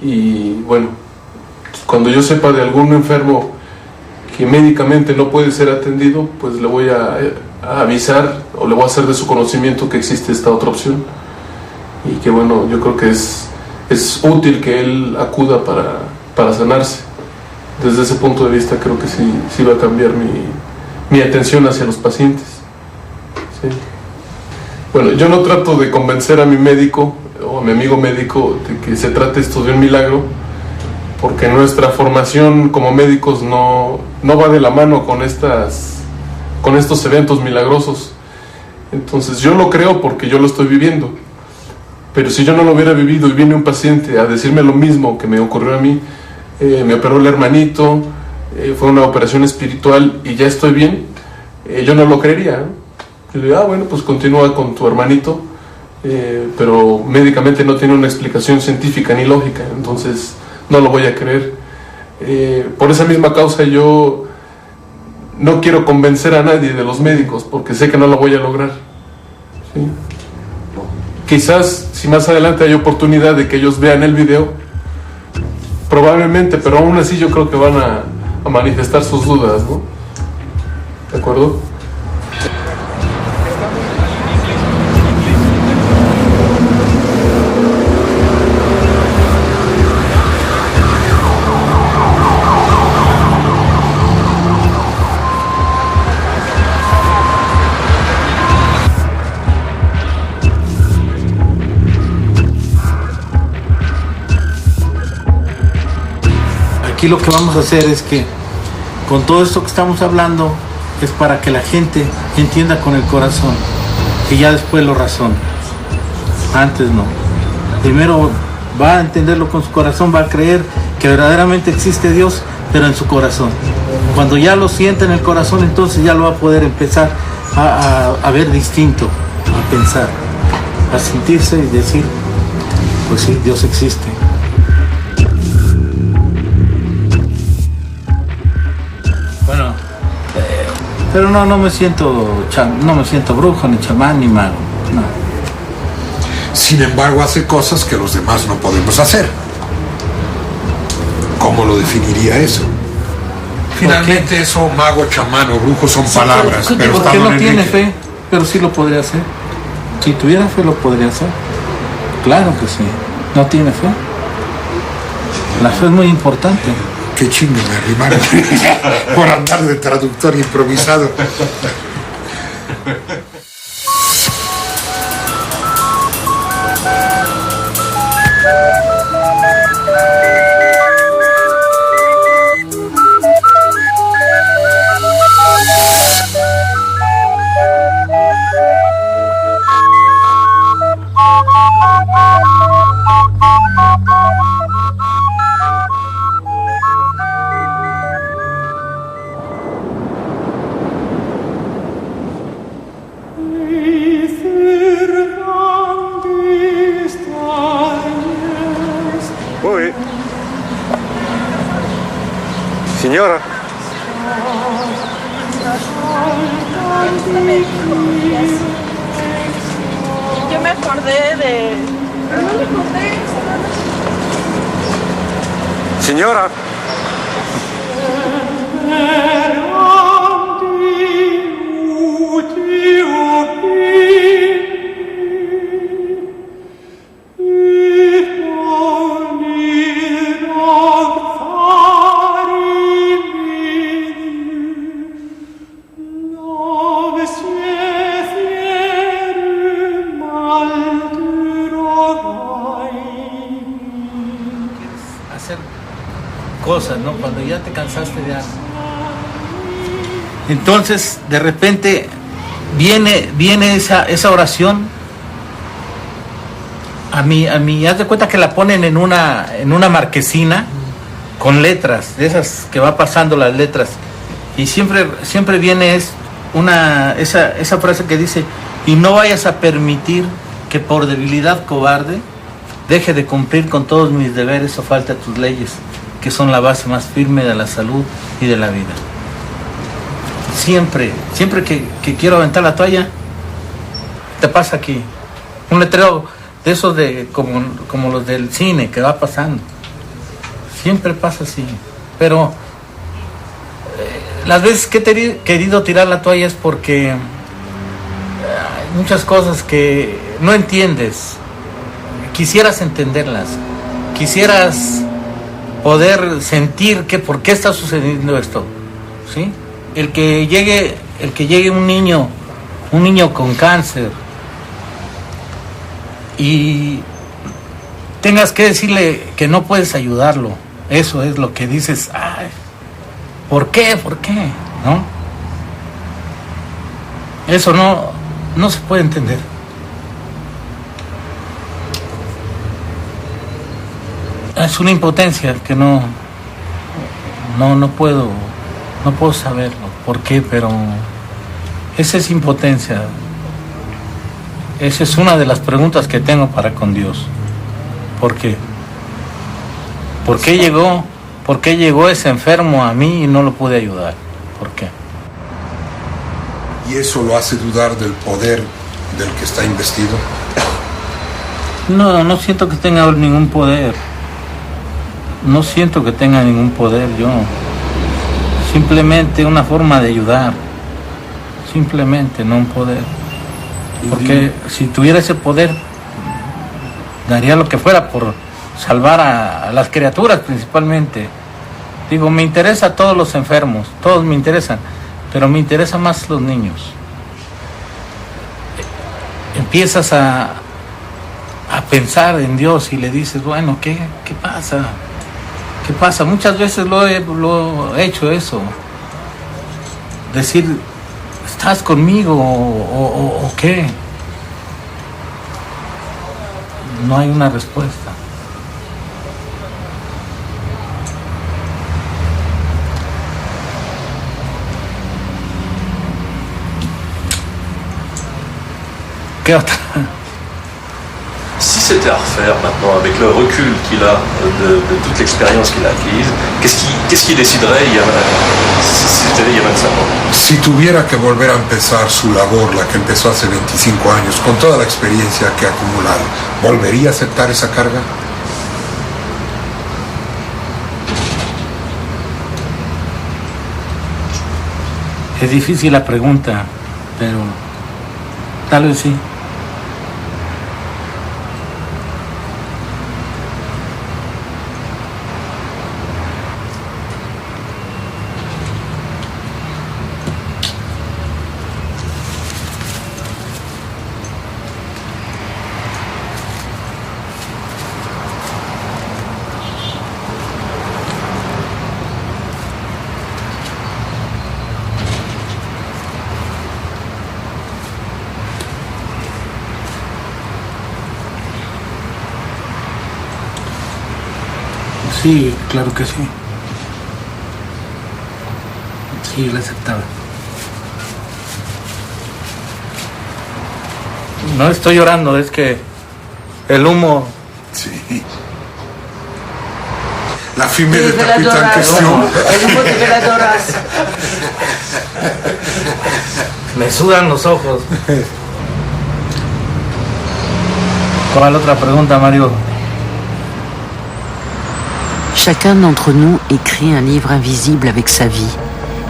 y bueno, cuando yo sepa de algún enfermo que médicamente no puede ser atendido, pues le voy a avisar o le voy a hacer de su conocimiento que existe esta otra opción, y que bueno, yo creo que es útil que él acuda para sanarse. Desde ese punto de vista creo que sí va a cambiar mi atención hacia los pacientes. Sí. Bueno, yo no trato de convencer a mi médico o a mi amigo médico de que se trate esto de un milagro, porque nuestra formación como médicos no va de la mano con estos eventos milagrosos. Entonces yo lo creo porque yo lo estoy viviendo, pero si yo no lo hubiera vivido y viene un paciente a decirme lo mismo que me ocurrió a mí, me operó el hermanito, fue una operación espiritual y ya estoy bien, yo no lo creería, ¿no? Yo le digo, bueno, pues continúa con tu hermanito, pero médicamente no tiene una explicación científica ni lógica, entonces no lo voy a creer. Por esa misma causa yo no quiero convencer a nadie de los médicos, porque sé que no lo voy a lograr, ¿sí? Quizás si más adelante hay oportunidad de que ellos vean el video, probablemente, pero aún así yo creo que van a manifestar sus dudas, ¿no? ¿De acuerdo? Aquí lo que vamos a hacer es que con todo esto que estamos hablando es para que la gente entienda con el corazón y ya después lo razona. Antes no. Primero va a entenderlo con su corazón, va a creer que verdaderamente existe Dios, pero en su corazón. Cuando ya lo sienta en el corazón, entonces ya lo va a poder empezar a ver distinto, a pensar, a sentirse y decir, pues sí, Dios existe. Pero no me siento brujo, ni chamán, ni mago, no. Sin embargo, hace cosas que los demás no podemos hacer. ¿Cómo lo definiría eso? Finalmente eso, mago, chamán o brujo, son palabras, pero porque no tiene fe, pero sí lo podría hacer. Si tuviera fe lo podría hacer. Claro que sí. No tiene fe. La fe es muy importante. Qué chingo me arrimaron por andar de traductor improvisado. Señora. Yo me acordé de... No le conté. Señora. cosas, ¿no? Cuando ya te cansaste de algo. Entonces, de repente, viene esa oración a mí, haz de cuenta que la ponen en una marquesina con letras, de esas que va pasando las letras, y siempre viene esa frase que dice: y no vayas a permitir que por debilidad cobarde deje de cumplir con todos mis deberes o falte a tus leyes, que son la base más firme de la salud y de la vida. Siempre que quiero aventar la toalla, te pasa aquí un letrero de esos como los del cine que va pasando. Siempre pasa así. Pero las veces que he querido tirar la toalla es porque hay muchas cosas que no entiendes. Quisieras entenderlas, quisieras poder sentir por qué está sucediendo esto, ¿sí? El que llegue un niño con cáncer y tengas que decirle que no puedes ayudarlo, eso es lo que dices. Ay, ¿por qué? ¿No? Eso no se puede entender. Es una impotencia que no puedo saberlo. ¿Por qué? Pero esa es impotencia. Esa es una de las preguntas que tengo para con Dios. ¿Por qué? ¿Por qué llegó ese enfermo a mí y no lo pude ayudar? ¿Por qué? ¿Y eso lo hace dudar del poder del que está investido? No siento que tenga ningún poder. No siento que tenga ningún poder yo. Simplemente una forma de ayudar. Simplemente, no un poder. Porque si tuviera ese poder, daría lo que fuera por salvar a las criaturas principalmente. Digo, me interesa a todos los enfermos, todos me interesan, pero me interesan más los niños. Empiezas a pensar en Dios y le dices, bueno, ¿qué pasa? ¿Qué pasa? Muchas veces lo he hecho eso. Decir, ¿estás conmigo o qué? No hay una respuesta. ¿Qué otra? Si c'était à refaire maintenant, avec le recul qu'il a de toute l'expérience qu'il a acquise, qu'est-ce qu'il déciderait si c'était il y a 25 ans? Si tuviera que volver a empezar su labor, la que empezó hace 25 años, con toda la experiencia que ha acumulado, ¿volvería a aceptar esa carga? Es difícil la pregunta, pero tal vez sí. Sí, claro que sí. Sí, la aceptaba. No estoy llorando, es que el humo... Sí. La fumée de tapita en cuestión. El humo de veladoras. Me sudan los ojos. ¿Cuál otra pregunta, Mario? Chacun d'entre nous écrit un livre invisible avec sa vie.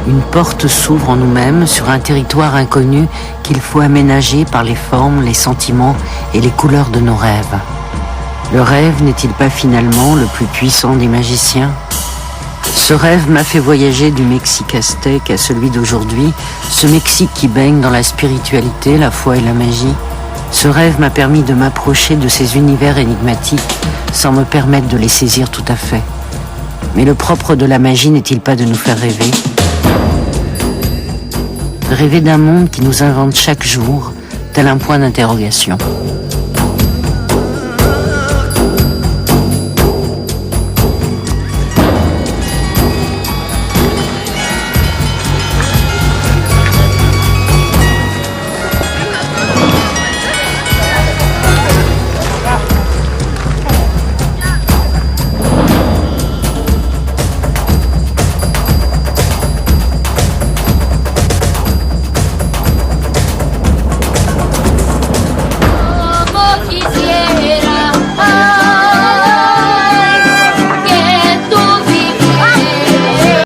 Une porte s'ouvre en nous-mêmes sur un territoire inconnu qu'il faut aménager par les formes, les sentiments et les couleurs de nos rêves. Le rêve n'est-il pas finalement le plus puissant des magiciens ? Ce rêve m'a fait voyager du Mexique aztèque à celui d'aujourd'hui, ce Mexique qui baigne dans la spiritualité, la foi et la magie. Ce rêve m'a permis de m'approcher de ces univers énigmatiques sans me permettre de les saisir tout à fait. Mais le propre de la magie n'est-il pas de nous faire rêver ? Rêver d'un monde qui nous invente chaque jour, tel un point d'interrogation.